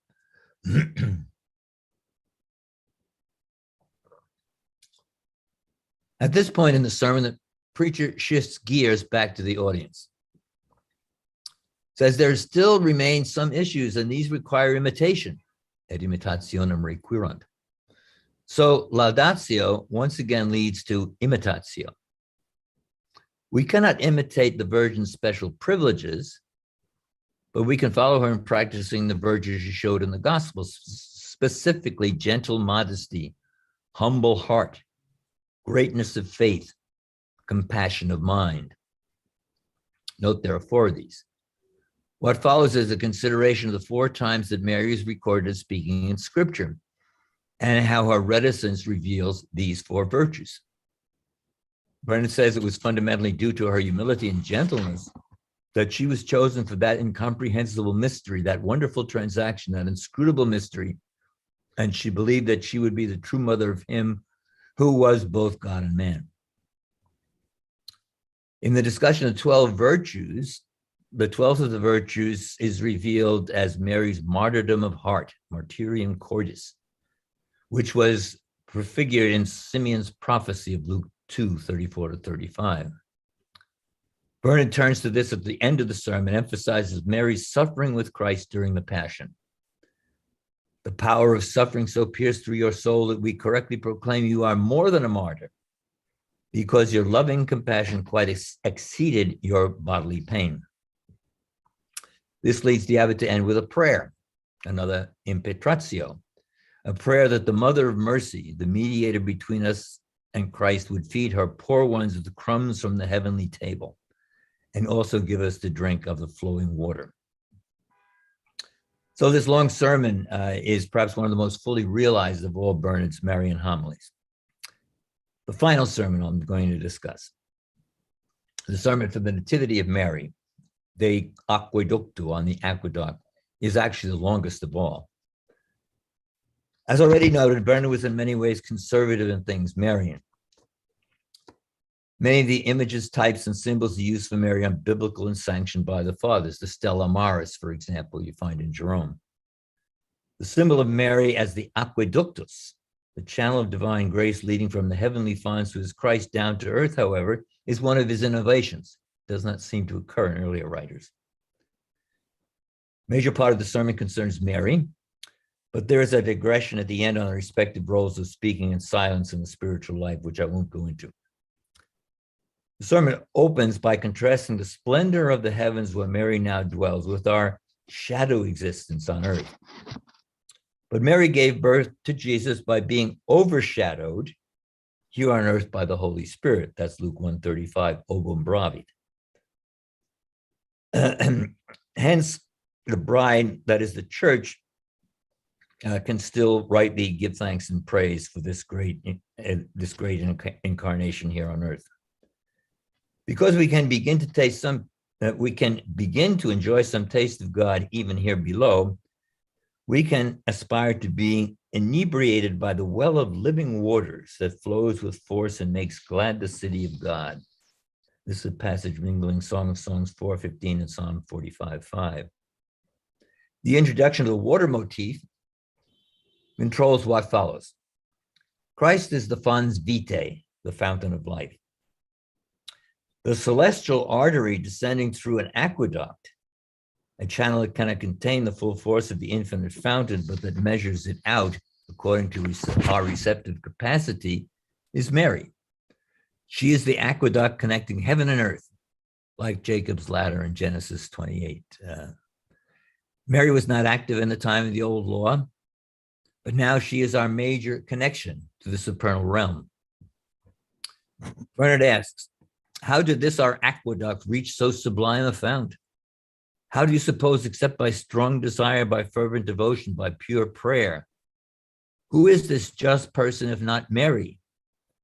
At this point in the sermon, the preacher shifts gears back to the audience. Says there still remain some issues, and these require imitation. Et imitationem requirunt. So laudatio once again leads to imitatio. We cannot imitate the Virgin's special privileges, but we can follow her in practicing the virtues she showed in the Gospels, specifically gentle modesty, humble heart, greatness of faith, compassion of mind. Note there are 4 of these. What follows is a consideration of the 4 times that Mary is recorded as speaking in Scripture, and how her reticence reveals these 4 virtues. Brennan says it was fundamentally due to her humility and gentleness that she was chosen for that incomprehensible mystery, that wonderful transaction, that inscrutable mystery, and she believed that she would be the true mother of him who was both God and man. In the discussion of 12 virtues, the 12th of the virtues is revealed as Mary's martyrdom of heart, martyrium cordis, which was prefigured in Simeon's prophecy of Luke 2:34-35. Bernard turns to this at the end of the sermon, emphasizes Mary's suffering with Christ during the Passion. The power of suffering so pierced through your soul that we correctly proclaim you are more than a martyr, because your loving compassion quite exceeded your bodily pain. This leads the abbot to end with a prayer, another impetratio, a prayer that the Mother of Mercy, the mediator between us and Christ, would feed her poor ones with the crumbs from the heavenly table, and also give us to drink of the flowing water. So this long sermon is perhaps one of the most fully realized of all Bernard's Marian homilies. The final sermon I'm going to discuss, the sermon for the Nativity of Mary, De Aqueductu, on the aqueduct, is actually the longest of all. As already noted, Bernard was in many ways conservative in things Marian. Many of the images, types, and symbols he used for Mary are biblical and sanctioned by the fathers. The Stella Maris, for example, you find in Jerome. The symbol of Mary as the aqueductus, the channel of divine grace leading from the heavenly fonts to his Christ down to earth, however, is one of his innovations. It does not seem to occur in earlier writers. Major part of the sermon concerns Mary, but there is a digression at the end on the respective roles of speaking and silence in the spiritual life, which I won't go into. The sermon opens by contrasting the splendor of the heavens where Mary now dwells with our shadow existence on earth. But Mary gave birth to Jesus by being overshadowed here on earth by the Holy Spirit. That's Luke 1:35, obum bravit. Hence, the bride, that is the church, can still rightly give thanks and praise for this great incarnation here on earth. Because we can begin to taste we can begin to enjoy some taste of God even here below, we can aspire to being inebriated by the well of living waters that flows with force and makes glad the city of God. This is a passage mingling Song of Songs 4:15 and Psalm 45:5. The introduction of the water motif controls what follows. Christ is the fons vitae, the fountain of life. The celestial artery descending through an aqueduct, a channel that cannot contain the full force of the infinite fountain, but that measures it out according to our receptive capacity, is Mary. She is the aqueduct connecting heaven and earth, like Jacob's ladder in Genesis 28. Mary was not active in the time of the old law, but now she is our major connection to the supernal realm. Bernard asks, how did this our aqueduct reach so sublime a fount? How do you suppose, except by strong desire, by fervent devotion, by pure prayer? Who is this just person, if not Mary,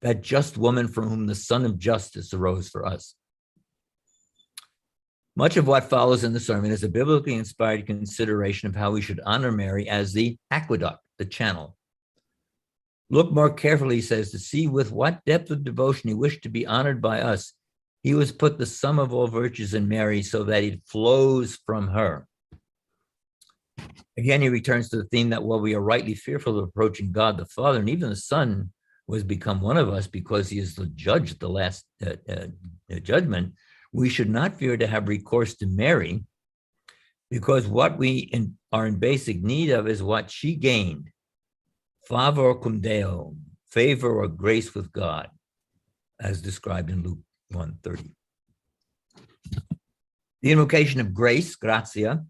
that just woman from whom the Son of Justice arose for us? Much of what follows in the sermon is a biblically inspired consideration of how we should honor Mary as the aqueduct, the channel. Look more carefully, he says, to see with what depth of devotion he wished to be honored by us. He was put the sum of all virtues in Mary so that it flows from her. Again, he returns to the theme that while we are rightly fearful of approaching God the Father, and even the Son was become one of us because he is the judge at the last judgment, we should not fear to have recourse to Mary, because what we are in basic need of is what she gained, favor cum Deo, favor or grace with God, as described in Luke 1:30. The invocation of grace, gratia,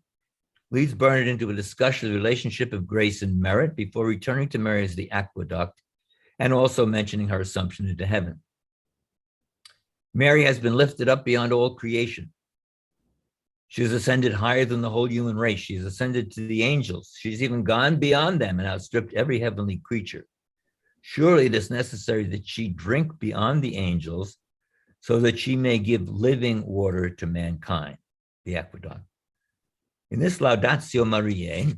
leads Bernard into a discussion of the relationship of grace and merit before returning to Mary as the aqueduct and also mentioning her assumption into heaven. Mary has been lifted up beyond all creation. She has ascended higher than the whole human race. She has ascended to the angels. She's even gone beyond them and outstripped every heavenly creature. Surely it is necessary that she drink beyond the angels so that she may give living water to mankind, the aqueduct. In this Laudatio Mariae,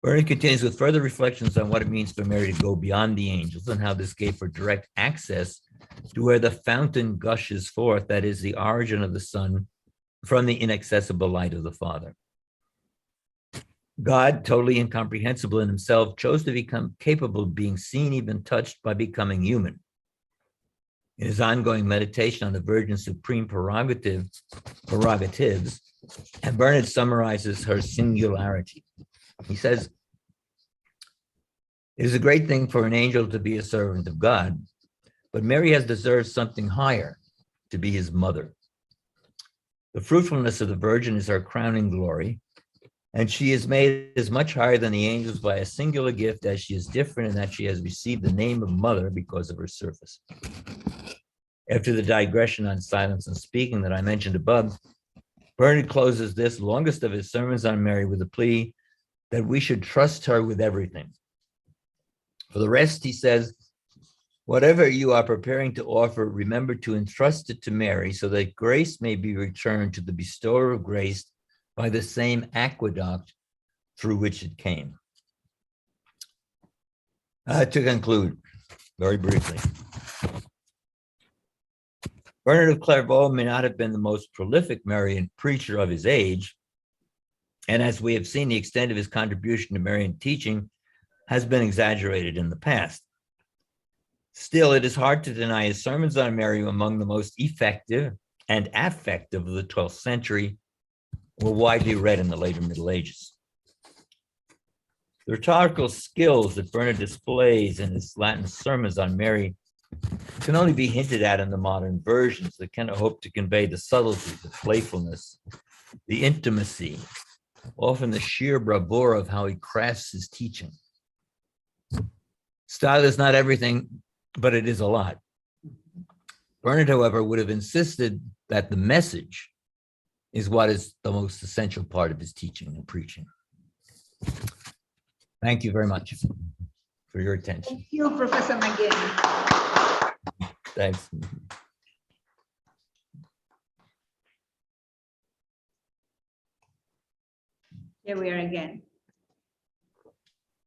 Bernard continues with further reflections on what it means for Mary to go beyond the angels and how this gave her direct access to where the fountain gushes forth, that is, the origin of the Son from the inaccessible light of the Father. God, totally incomprehensible in himself, chose to become capable of being seen, even touched, by becoming human. In his ongoing meditation on the Virgin's supreme prerogatives, and Bernard summarizes her singularity. He says, it is a great thing for an angel to be a servant of God, but Mary has deserved something higher, to be his mother. The fruitfulness of the Virgin is her crowning glory, and she is made as much higher than the angels by a singular gift as she is different in that she has received the name of mother because of her service. After the digression on silence and speaking that I mentioned above, Bernard closes this longest of his sermons on Mary with a plea that we should trust her with everything. For the rest, he says, whatever you are preparing to offer, remember to entrust it to Mary so that grace may be returned to the bestower of grace by the same aqueduct through which it came. To conclude, very briefly, Bernard of Clairvaux may not have been the most prolific Marian preacher of his age, and as we have seen, the extent of his contribution to Marian teaching has been exaggerated in the past. Still, it is hard to deny his sermons on Mary were among the most effective and affective of the 12th century, were widely read in the later Middle Ages. The rhetorical skills that Bernard displays in his Latin sermons on Mary can only be hinted at in the modern versions that cannot hope to convey the subtlety, the playfulness, the intimacy, often the sheer bravura of how he crafts his teaching. Style is not everything, but it is a lot. Bernard, however, would have insisted that the message is what is the most essential part of his teaching and preaching. Thank you very much for your attention. Thank you, Professor McGinn. Thanks. Here we are again.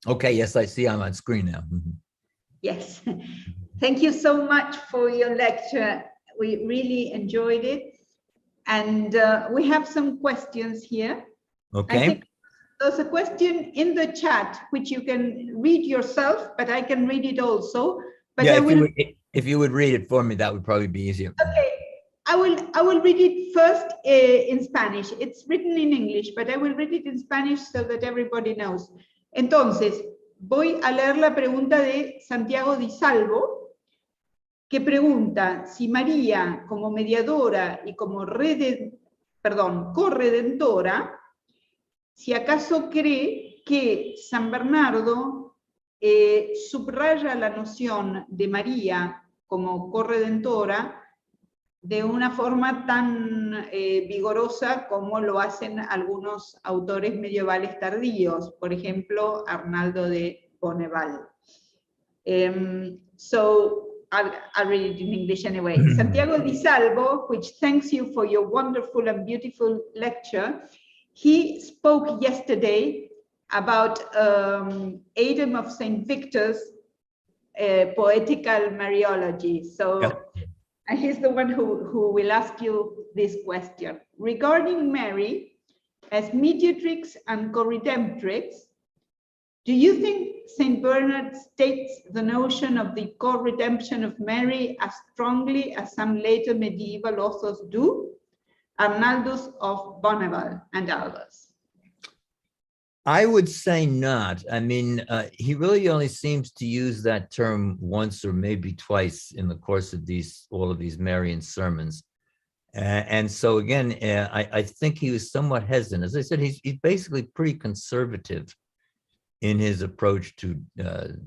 Okay, yes, I see I'm on screen now. Yes, thank you so much for your lecture. We really enjoyed it. And we have some questions here. Okay. I think there's a question in the chat, which you can read yourself, but I can read it also. But yeah, I will, if you would read it for me, that would probably be easier. Okay, I will read it first in Spanish. It's written in English, but I will read it in Spanish so that everybody knows. Entonces, voy a leer la pregunta de Santiago Di Salvo, que pregunta si María, como mediadora y como corredentora, si acaso cree que San Bernardo subraya la noción de María como corredentora de una forma tan vigorosa como lo hacen algunos autores medievales tardíos, por ejemplo, Arnaldo de Bonneval. So I'll read it in English anyway. Santiago Di Salvo, which thanks you for your wonderful and beautiful lecture. He spoke yesterday about Adam of St. Victor's poetical Mariology. So yeah. He's the one who will ask you this question. Regarding Mary as mediatrix and co-redemptrix, do you think St. Bernard states the notion of the co-redemption of Mary as strongly as some later medieval authors do? Arnaldus of Bonneval and others. I would say not. I mean, he really only seems to use that term once or maybe twice in the course of all of these Marian sermons. And so again, I think he was somewhat hesitant. As I said, he's basically pretty conservative in his approach to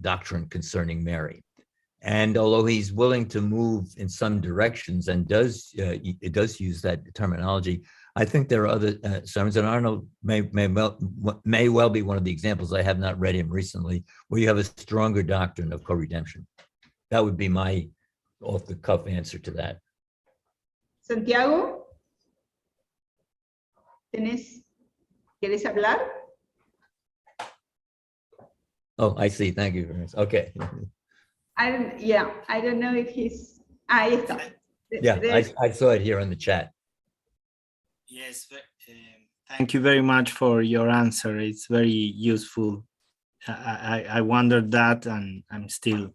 doctrine concerning Mary. And although he's willing to move in some directions and does use that terminology, I think there are other sermons, and Arnold may well be one of the examples. I have not read him recently, where you have a stronger doctrine of co-redemption. That would be my off-the-cuff answer to that. Santiago, ¿quieres hablar? Oh, I see. Thank you very much. Okay. I don't know if he's. Ahí está. Yeah, I saw it here on the chat. Yes, thank you very much for your answer. It's very useful. I wondered that, and I'm still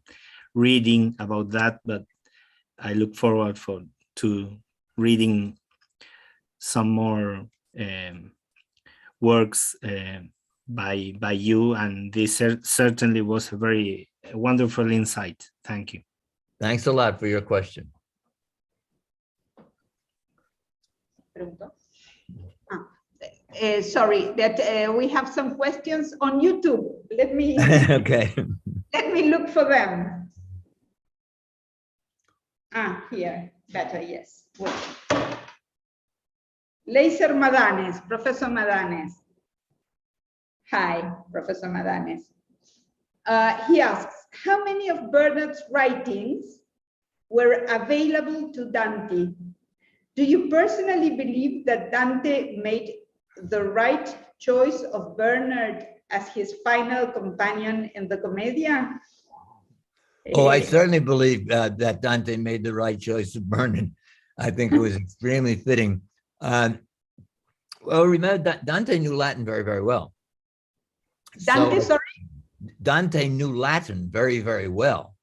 reading about that, but I look forward to reading some more works by you, and this certainly was a very wonderful insight. Thank you. Thanks a lot for your question. Sorry, that we have some questions on YouTube. Let me Okay. let me look for them. Here, better, yes. Wait. Laser Madanes, Professor Madanes. Hi, Professor Madanes. He asks, how many of Bernard's writings were available to Dante? Do you personally believe that Dante made the right choice of Bernard as his final companion in the Commedia? Oh, I certainly believe that Dante made the right choice of Bernard. I think it was extremely fitting. Well, remember that Dante knew Latin very, very well. Dante, sorry? Dante knew Latin very, very well.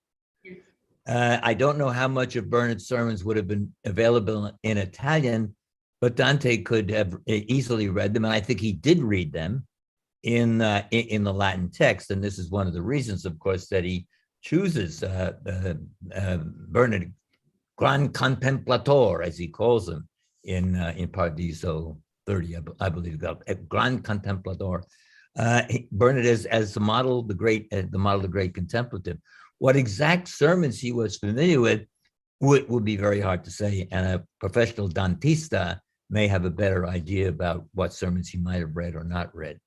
I don't know how much of Bernard's sermons would have been available in Italian, but Dante could have easily read them, and I think he did read them in the Latin text. And this is one of the reasons, of course, that he chooses Bernard, Gran Contemplator, as he calls him in Paradiso 30, I believe, Gran Contemplator. Bernard as the model of the great contemplative. What exact sermons he was familiar with would be very hard to say, and a professional Dantista may have a better idea about what sermons he might have read or not read.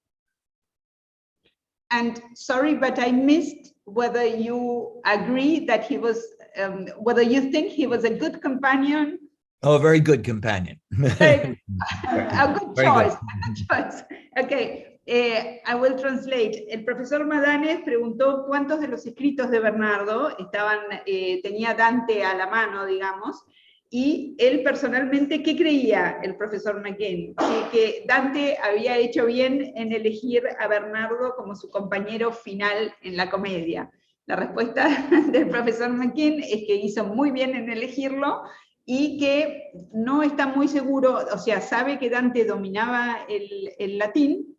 And sorry, but I missed whether you agree that he was, whether you think he was a good companion. Oh, a very good companion. A good choice. Okay. I will translate. El profesor Madanes preguntó cuántos de los escritos de Bernardo tenía Dante a la mano, digamos, y él personalmente, ¿qué creía el profesor McGinn? Que Dante había hecho bien en elegir a Bernardo como su compañero final en la comedia. La respuesta del profesor McGinn es que hizo muy bien en elegirlo y que no está muy seguro, o sea, sabe que Dante dominaba el latín,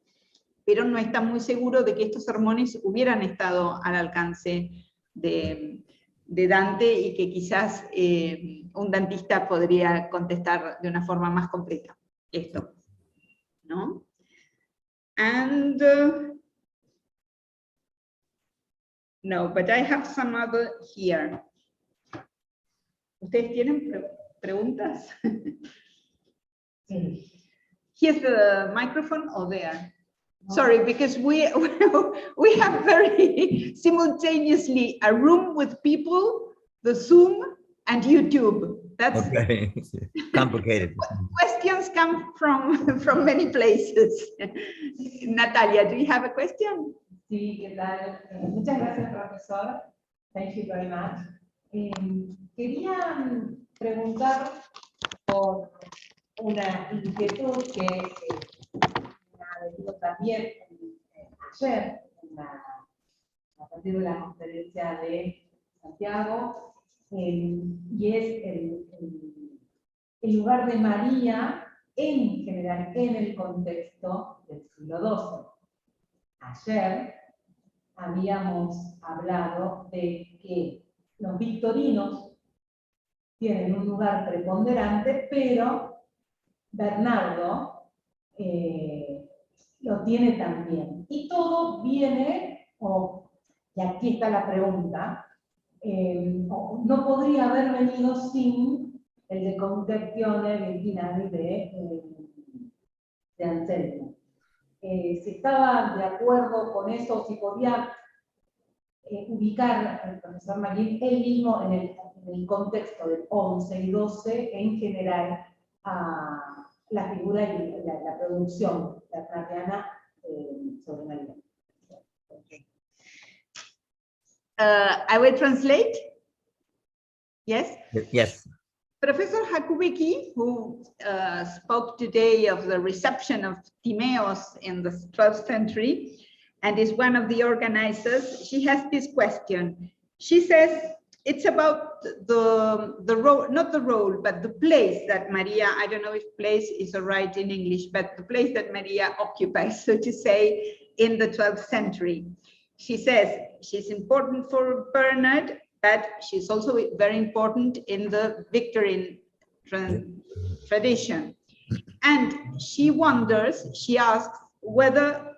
pero no está muy seguro de que estos sermones hubieran estado al alcance de Dante y que quizás un dantista podría contestar de una forma más completa esto, ¿no? And no, but I have some other here. ¿Ustedes tienen preguntas? Here's the microphone, or there? Sorry, because we have very simultaneously a room with people, the Zoom, and YouTube. That's okay. Complicated. Questions come from many places. Natalia, do you have a question? Sí, ¿qué tal? Muchas gracias, profesor. Thank you very much. Quería preguntar por una inquietud que digo también ayer a partir de la conferencia de Santiago, y es el lugar de María en general en el contexto del siglo XII. Ayer habíamos hablado de que los victorinos tienen un lugar preponderante, pero Bernardo lo tiene también. Y todo viene, y aquí está la pregunta, no podría haber venido sin el de Convergencia virginale de Anselmo. Si estaba de acuerdo con eso, si podía ubicar al profesor McGinn él mismo en el contexto del 11 y 12 en general a la figura y la producción latraniana sobre María. Okay. I will translate. Yes? Yes. Professor Hakubeki, who spoke today of the reception of Timaeus in the 12th century, and is one of the organizers, she has this question. She says, it's about the role, not the role, but the place that Maria, I don't know if place is right in English, but the place that Maria occupies, so to say, in the 12th century. She says she's important for Bernard, but she's also very important in the Victorian tradition. And she wonders, she asks whether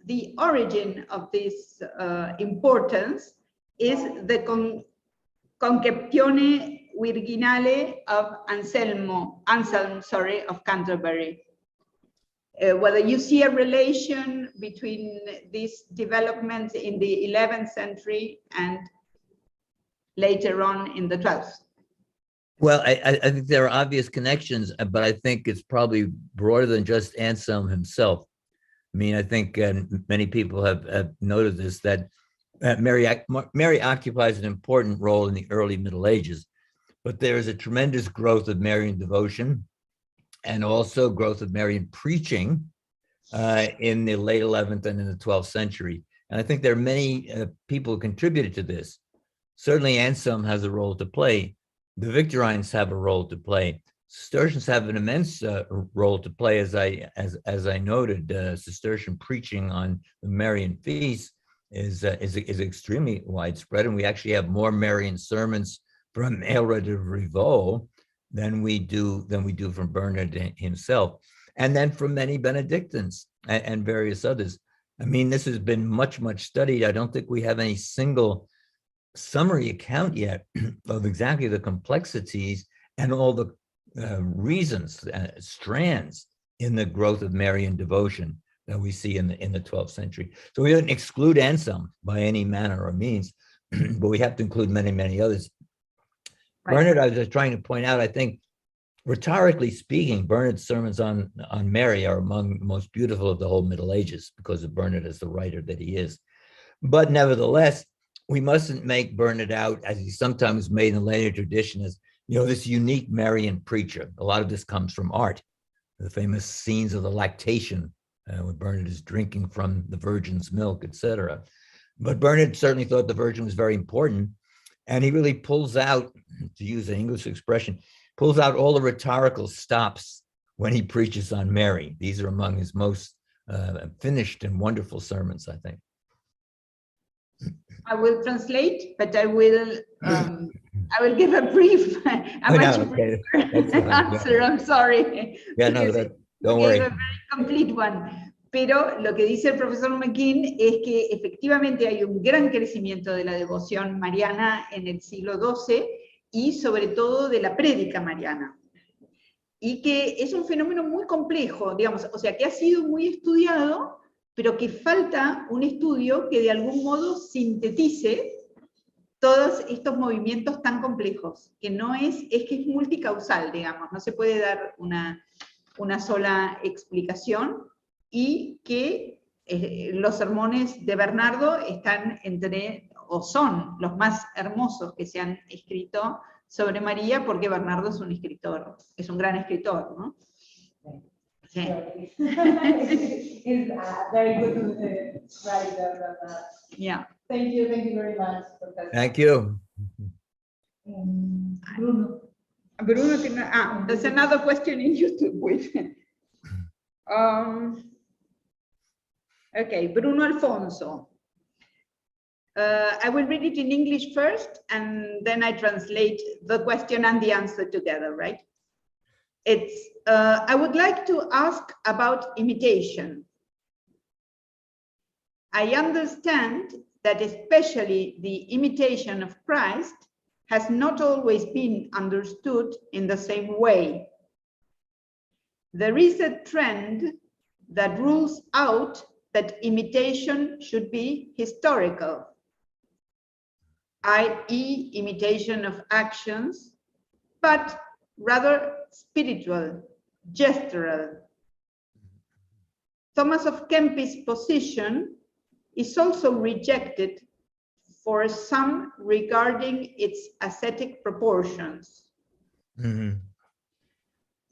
the origin of this importance is the conceptione virginale of Anselm, of Canterbury. Whether you see a relation between these developments in the 11th century and later on in the 12th. Well, I think there are obvious connections, but I think it's probably broader than just Anselm himself. I mean, I think many people have noted this, that Mary occupies an important role in the early Middle Ages, but there is a tremendous growth of Marian devotion and also growth of Marian preaching in the late 11th and in the 12th century. And I think there are many people who contributed to this. Certainly Anselm has a role to play. The Victorines have a role to play. Cistercians have an immense role to play, as I noted. Cistercian preaching on the Marian feasts is extremely widespread, and we actually have more Marian sermons from Aelred of Rievaulx than we do from Bernard himself, and then from many Benedictines and various others. I mean, this has been much studied. I don't think we have any single summary account yet of exactly the complexities and all the reasons, strands in the growth of Marian devotion that we see in the 12th century. So we don't exclude Anselm by any manner or means, but we have to include many others. Right. Bernard, I was just trying to point out, I think, rhetorically speaking, Bernard's sermons on Mary are among the most beautiful of the whole Middle Ages because of Bernard as the writer that he is. But nevertheless, we mustn't make Bernard out, as he sometimes made in the later tradition, as, you know, this unique Marian preacher. A lot of this comes from art, the famous scenes of the lactation, where Bernard is drinking from the Virgin's milk, etc. But Bernard certainly thought the Virgin was very important, and he really pulls out, to use an English expression, pulls out all the rhetorical stops when he preaches on Mary. These are among his most finished and wonderful sermons, I think. I will translate, but I will give a brief, briefer answer. I'm sorry. Yeah, no, don't worry. A very complete one. Pero lo que dice el profesor McGinn es que efectivamente hay un gran crecimiento de la devoción mariana en el siglo XII y sobre todo de la prédica mariana. Y que es un fenómeno muy complejo, digamos, o sea, que ha sido muy estudiado, pero que falta un estudio que de algún modo sintetice todos estos movimientos tan complejos, que no es que es multicausal, digamos, no se puede dar una sola explicación, y que los sermones de Bernardo están son los más hermosos que se han escrito sobre María, porque Bernardo es un escritor, es un gran escritor, ¿no? Sí. It's very good writer. Yeah. Thank you very much. Thank you. Bruno. Bruno, there's another question in YouTube. Okay, Bruno Alfonso. I will read it in English first, and then I translate the question and the answer together, right? It's, I would like to ask about imitation. I understand that especially the imitation of Christ has not always been understood in the same way. There is a trend that rules out that imitation should be historical, i.e. imitation of actions, but rather spiritual, gestural. Thomas of Kempis' position is also rejected for some regarding its ascetic proportions. Mm-hmm.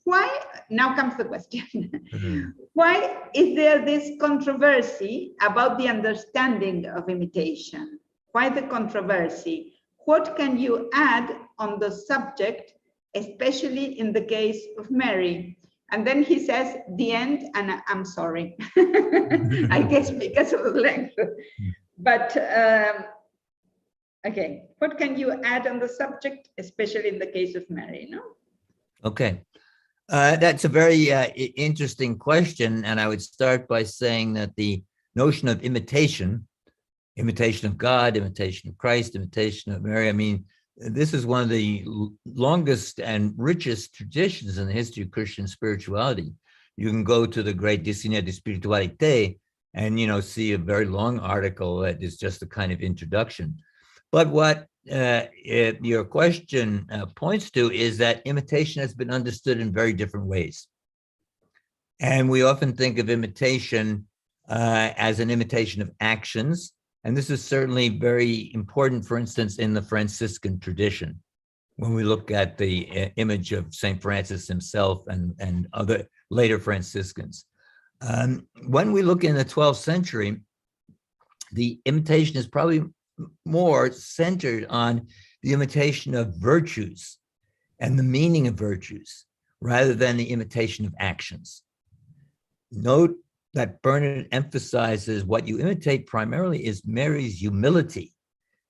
Why, now comes the question, mm-hmm. Why is there this controversy about the understanding of imitation? Why the controversy? what can you add on the subject, especially in the case of Mary? And then he says, the end, and I'm sorry. I guess because of the length. But, okay, what can you add on the subject, especially in the case of Mary, no? Okay. That's a very interesting question. And I would start by saying that the notion of imitation of God, imitation of Christ, imitation of Mary, I mean, this is one of the longest and richest traditions in the history of Christian spirituality. You can go to the great Dictionnaire de Spiritualité and, you know, see a very long article that is just a kind of introduction. But what your question points to is that imitation has been understood in very different ways. And we often think of imitation as an imitation of actions. And this is certainly very important, for instance, in the Franciscan tradition, when we look at the image of St. Francis himself and other later Franciscans. When we look in the 12th century, the imitation is probably more centered on the imitation of virtues and the meaning of virtues, rather than the imitation of actions. Note that Bernard emphasizes what you imitate primarily is Mary's humility,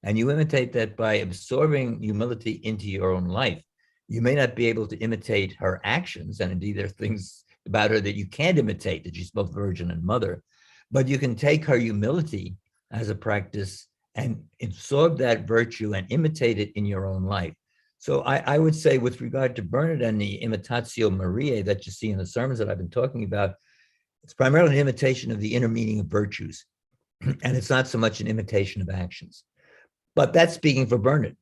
and you imitate that by absorbing humility into your own life. You may not be able to imitate her actions, and indeed there are things about her that you can't imitate, that she's both virgin and mother, but you can take her humility as a practice and absorb that virtue and imitate it in your own life. So I would say, with regard to Bernard and the imitatio Mariae that you see in the sermons that I've been talking about, it's primarily an imitation of the inner meaning of virtues, and it's not so much an imitation of actions. But that's speaking for Bernard.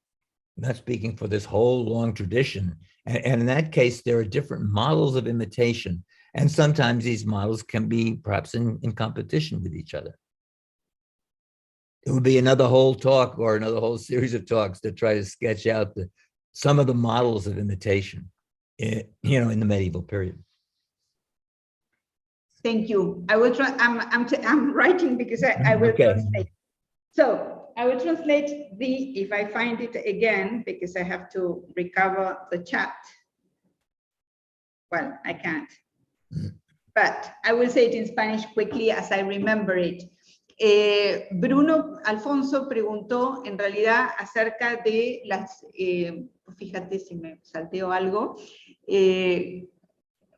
That's speaking for this whole long tradition. And in that case, there are different models of imitation, and sometimes these models can be perhaps in competition with each other. It would be another whole talk or another whole series of talks to try to sketch out some of the models of imitation, in the medieval period. Thank you. I will try. I'm writing because I will translate. So I will translate if I find it again, because I have to recover the chat. Well, I can't. But I will say it in Spanish quickly as I remember it. Bruno Alfonso preguntó en realidad acerca de las, fíjate si me salteo algo,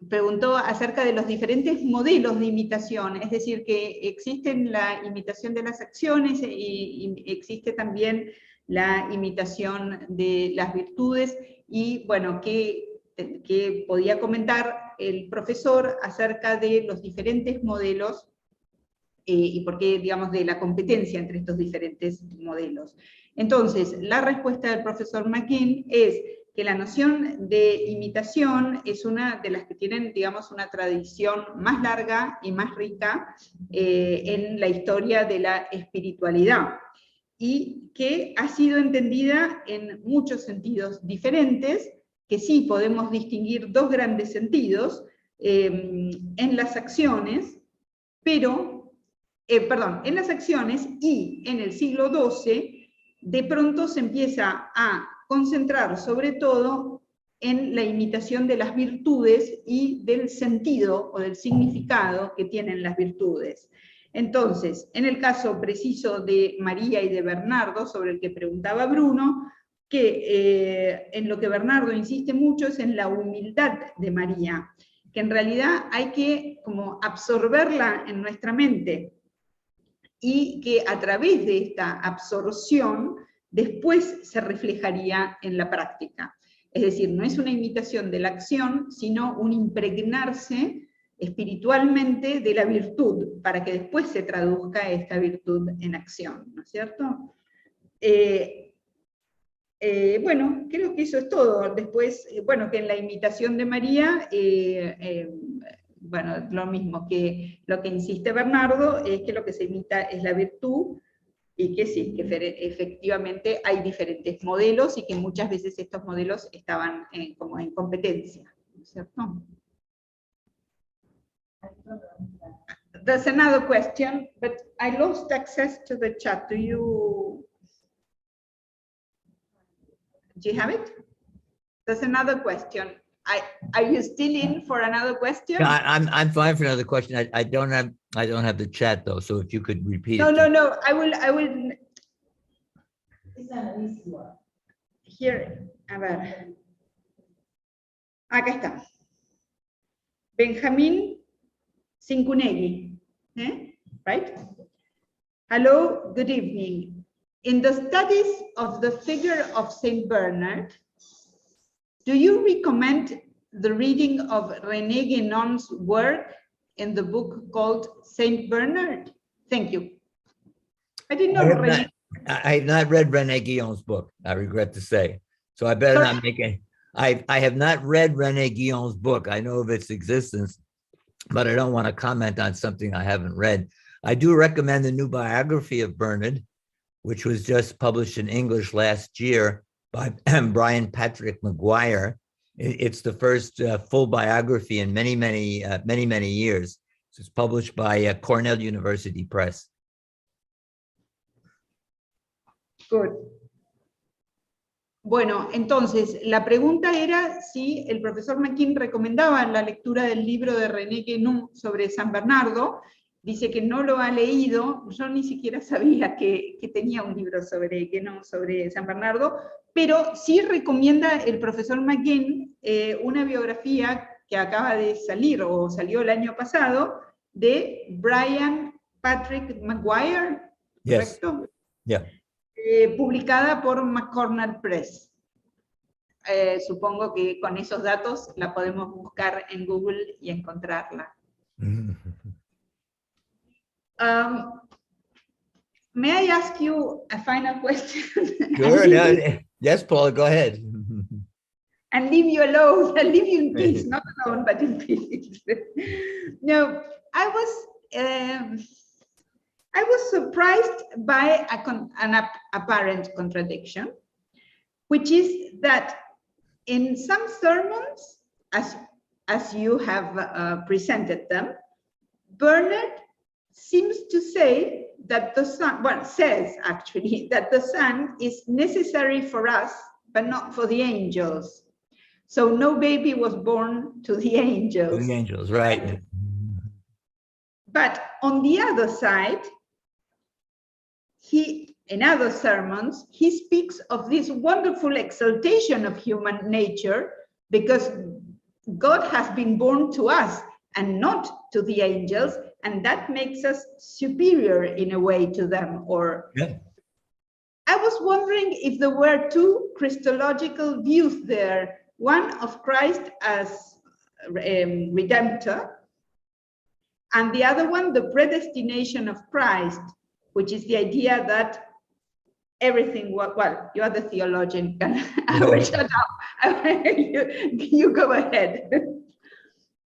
preguntó acerca de los diferentes modelos de imitación, es decir, que existen la imitación de las acciones y existe también la imitación de las virtudes, y bueno, que podía comentar el profesor acerca de los diferentes modelos y por qué, digamos, de la competencia entre estos diferentes modelos. Entonces, la respuesta del profesor McGinn es que la noción de imitación es una de las que tienen, digamos, una tradición más larga y más rica en la historia de la espiritualidad, y que ha sido entendida en muchos sentidos diferentes, que sí podemos distinguir dos grandes sentidos en las acciones, en las acciones, y en el siglo XII de pronto se empieza a concentrar sobre todo en la imitación de las virtudes y del sentido o del significado que tienen las virtudes. Entonces, en el caso preciso de María y de Bernardo, sobre el que preguntaba Bruno, que en lo que Bernardo insiste mucho es en la humildad de María, que en realidad hay que como absorberla en nuestra mente, y que a través de esta absorción después se reflejaría en la práctica. Es decir, no es una imitación de la acción, sino un impregnarse espiritualmente de la virtud, para que después se traduzca esta virtud en acción, ¿no es cierto? Bueno, creo que eso es todo. Después, bueno, que en la imitación de María, bueno, lo mismo que lo que insiste Bernardo, es que lo que se imita es la virtud, y que sí, que efectivamente hay diferentes modelos, y que muchas veces estos modelos estaban como en competencia, ¿no es cierto? There's another question, but I lost access to the chat. Do you... Do you have it? There's another question. Are you still in for another question? No, I'm fine for another question. I don't have the chat though, so if you could repeat No, it. no. I will. Esa es la misma. Here, a ver. Acá está. Benjamín Cincunegui, right? Hello, good evening. In the studies of the figure of Saint Bernard, do you recommend the reading of René Guénon's work in the book called Saint Bernard? Thank you. I didn't know René. I have not read René Guénon's book, I regret to say. So I better not make it. I have not read René Guénon's book. I know of its existence, but I don't want to comment on something I haven't read. I do recommend the new biography of Bernard, which was just published in English last year by Brian Patrick McGuire. It's the first full biography in many years. It's published by Cornell University Press. Good. Bueno, entonces, la pregunta era si el profesor McGinn recomendaba la lectura del libro de René Guénon sobre San Bernardo. Dice que no lo ha leído. Yo ni siquiera sabía que tenía un libro sobre Guénon, sobre San Bernardo, pero sí recomienda el profesor McGinn una biografía que acaba de salir, o salió el año pasado, de Brian Patrick McGuire, ¿correcto? Yeah. Publicada por McCornell Press. Supongo que con esos datos la podemos buscar en Google y encontrarla. May I ask you a final question? Sure. Yes, Paula, go ahead. And leave you alone. I'll leave you in peace, not alone, but in peace. No, I was surprised by an apparent contradiction, which is that in some sermons, as you have presented them, Bernard seems to say that the Son, well, says actually that the Son is necessary for us, but not for the angels. So no baby was born to the angels. To the angels, right. But on the other side, in other sermons, he speaks of this wonderful exaltation of human nature because God has been born to us and not to the angels, and that makes us superior in a way to them. Or yeah. I was wondering if there were two Christological views there, one of Christ as Redemptor, and the other one, the predestination of Christ, which is the idea that everything, well, you are the theologian, I will shut up, you go ahead.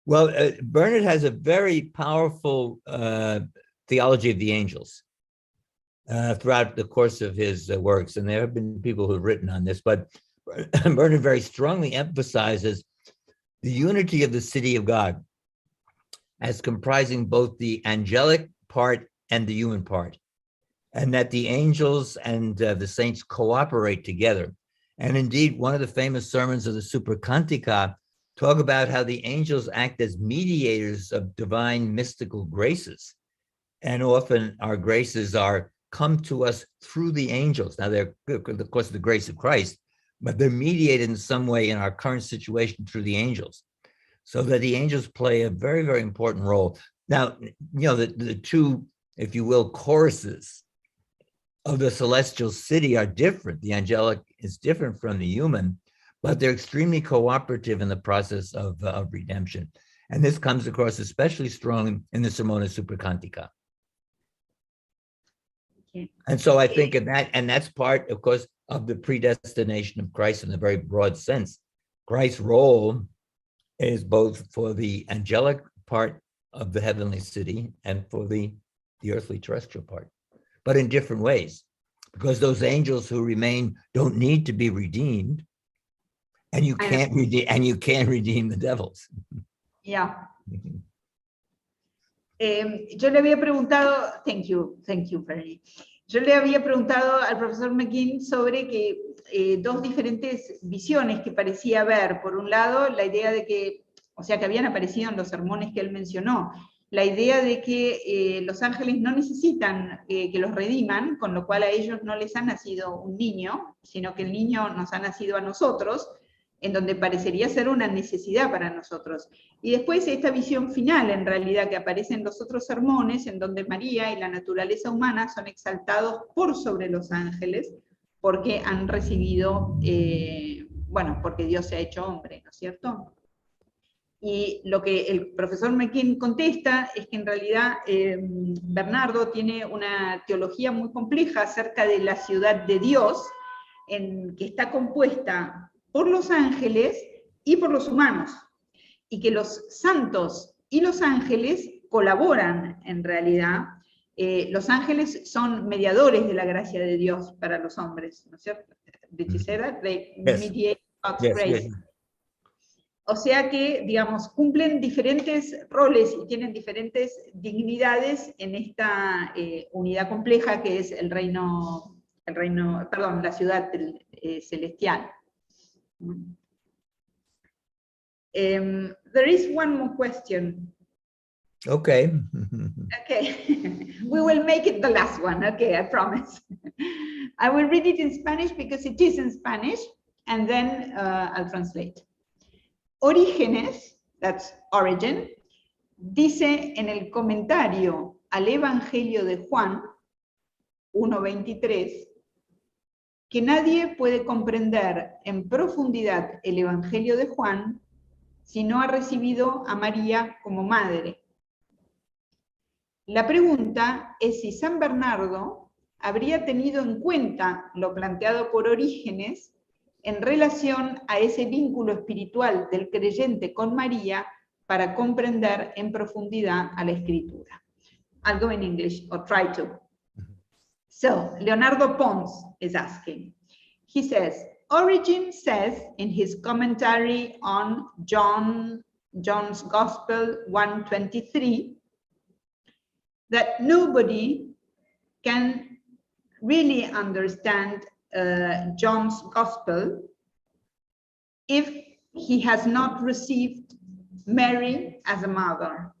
Well, Bernard has a very powerful theology of the angels throughout the course of his works, and there have been people who have written on this, but Bernard very strongly emphasizes the unity of the city of God as comprising both the angelic part and the human part, and that the angels and the saints cooperate together. And indeed, one of the famous sermons of the Supercantica talk about how the angels act as mediators of divine mystical graces. And often our graces are come to us through the angels. Now they're, of course, the grace of Christ, but they're mediated in some way in our current situation through the angels. So that the angels play a very, very important role. Now, you know, the two, if you will, choruses of the celestial city are different. The angelic is different from the human, but they're extremely cooperative in the process of redemption. And this comes across especially strongly in the Sermone Supercantica. Okay. And so I think of that, and that's part, of course, of the predestination of Christ in a very broad sense. Christ's role is both for the angelic part of the heavenly city and for the earthly terrestrial part, but in different ways, because those angels who remain don't need to be redeemed, and you can't redeem the devils. Yeah. Yo le había preguntado, thank you, Fernie. Yo le había preguntado al profesor McGinn sobre que dos diferentes visiones que parecía haber. Por un lado, la idea de que, o sea, que habían aparecido en los sermones que él mencionó, la idea de que los ángeles no necesitan que los rediman, con lo cual a ellos no les ha nacido un niño, sino que el niño nos ha nacido a nosotros, en donde parecería ser una necesidad para nosotros. Y después esta visión final, en realidad, que aparece en los otros sermones, en donde María y la naturaleza humana son exaltados por sobre los ángeles, porque han recibido, bueno, porque Dios se ha hecho hombre, ¿no es cierto? Y lo que el profesor McGinn contesta es que en realidad Bernardo tiene una teología muy compleja acerca de la ciudad de Dios, que está compuesta por los ángeles y por los humanos, y que los santos y los ángeles colaboran en realidad. Los ángeles son mediadores de la gracia de Dios para los hombres, ¿no es cierto? Did you say that? They mediate God's grace. Yes. O sea que, digamos, cumplen diferentes roles y tienen diferentes dignidades en esta unidad compleja que es la ciudad celestial. There is one more question. Okay. Okay, we will make it the last one. Okay, I promise. I will read it in Spanish because it is in Spanish, and then I'll translate. Orígenes, that's Origin, dice en el comentario al Evangelio de Juan 1:23 que nadie puede comprender en profundidad el Evangelio de Juan si no ha recibido a María como madre. La pregunta es si San Bernardo habría tenido en cuenta lo planteado por Orígenes en relación a ese vínculo espiritual del creyente con María para comprender en profundidad a la Escritura. I'll go in English, or try to. So, Leonardo Pons is asking. He says, Origen says in his commentary on John's Gospel 1:23 that nobody can really understand John's Gospel if he has not received Mary as a mother,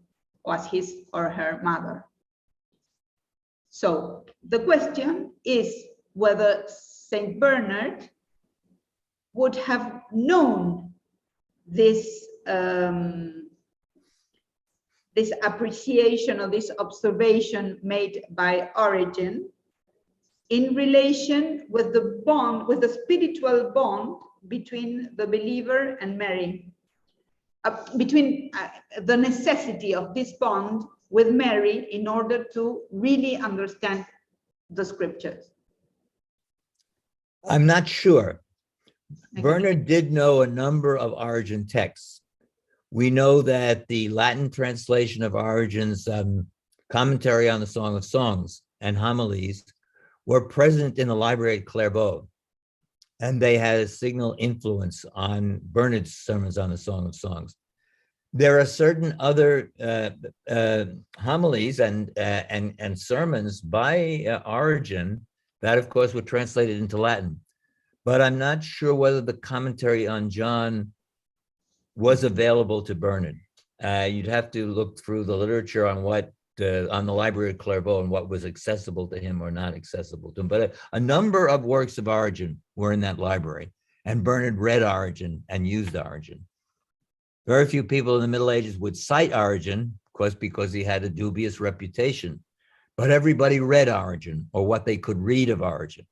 or as his or her mother. So the question is whether Saint Bernard would have known this this appreciation or this observation made by Origen in relation with the bond, with the spiritual bond between the believer and Mary, between the necessity of this bond with Mary in order to really understand the scriptures. I'm not sure. Okay. Bernard did know a number of Origen texts. We know that the Latin translation of Origen's commentary on the Song of Songs and homilies were present in the library at Clairvaux, and they had a signal influence on Bernard's sermons on the Song of Songs. There are certain other homilies and sermons by Origen that, of course, were translated into Latin, but I'm not sure whether the commentary on John was available to Bernard. You'd have to look through the literature on what on the library of Clairvaux and what was accessible to him or not accessible to him. But a number of works of Origen were in that library, and Bernard read Origen and used Origen. Very few people in the Middle Ages would cite Origen, of course, because he had a dubious reputation, but everybody read Origen, or what they could read of Origen.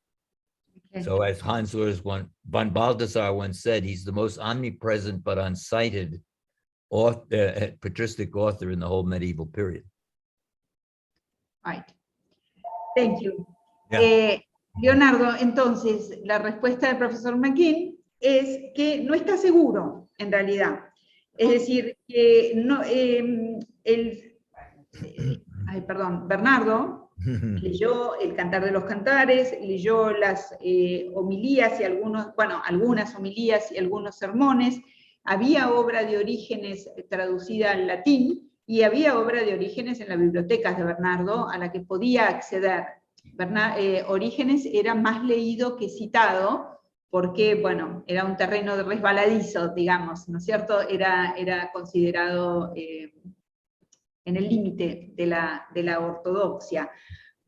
Okay. So as Hans Urs von Balthasar once said, he's the most omnipresent but uncited patristic author in the whole medieval period. Right. Thank you. Yeah. Leonardo, entonces, la respuesta del profesor McGinn es que no está seguro, en realidad. Es decir, que no, Bernardo leyó el Cantar de los Cantares, leyó las homilías y algunas homilías y algunos sermones. Había obra de Orígenes traducida al latín y había obra de Orígenes en las bibliotecas de Bernardo a la que podía acceder. Orígenes era más leído que citado, porque, bueno, era un terreno de resbaladizo, digamos, ¿no es cierto? Era considerado en el límite de la ortodoxia,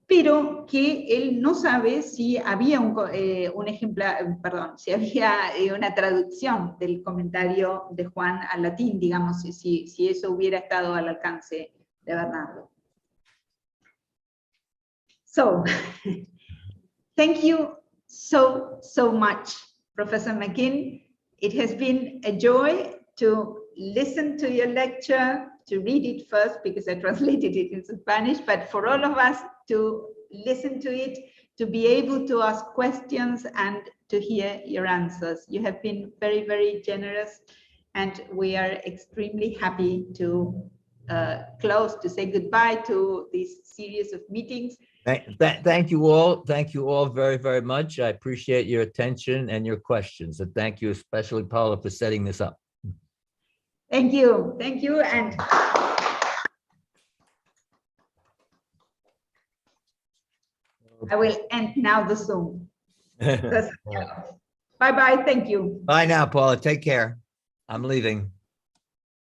pero que él no sabe si había un ejemplar, perdón, si había una traducción del comentario de Juan al latín, digamos, si eso hubiera estado al alcance de Bernardo. So, thank you so much, Professor McGinn. It has been a joy to listen to your lecture, to read it first because I translated it into Spanish, but for all of us to listen to it, to be able to ask questions and to hear your answers. You have been very, very generous, and we are extremely happy to close, to say goodbye to this series of meetings. Thank you all. Thank you all very, very much. I appreciate your attention and your questions. And thank you, especially Paula, for setting this up. Thank you. Thank you. And I will end now the Zoom. Bye-bye. Thank you. Bye now, Paula. Take care. I'm leaving.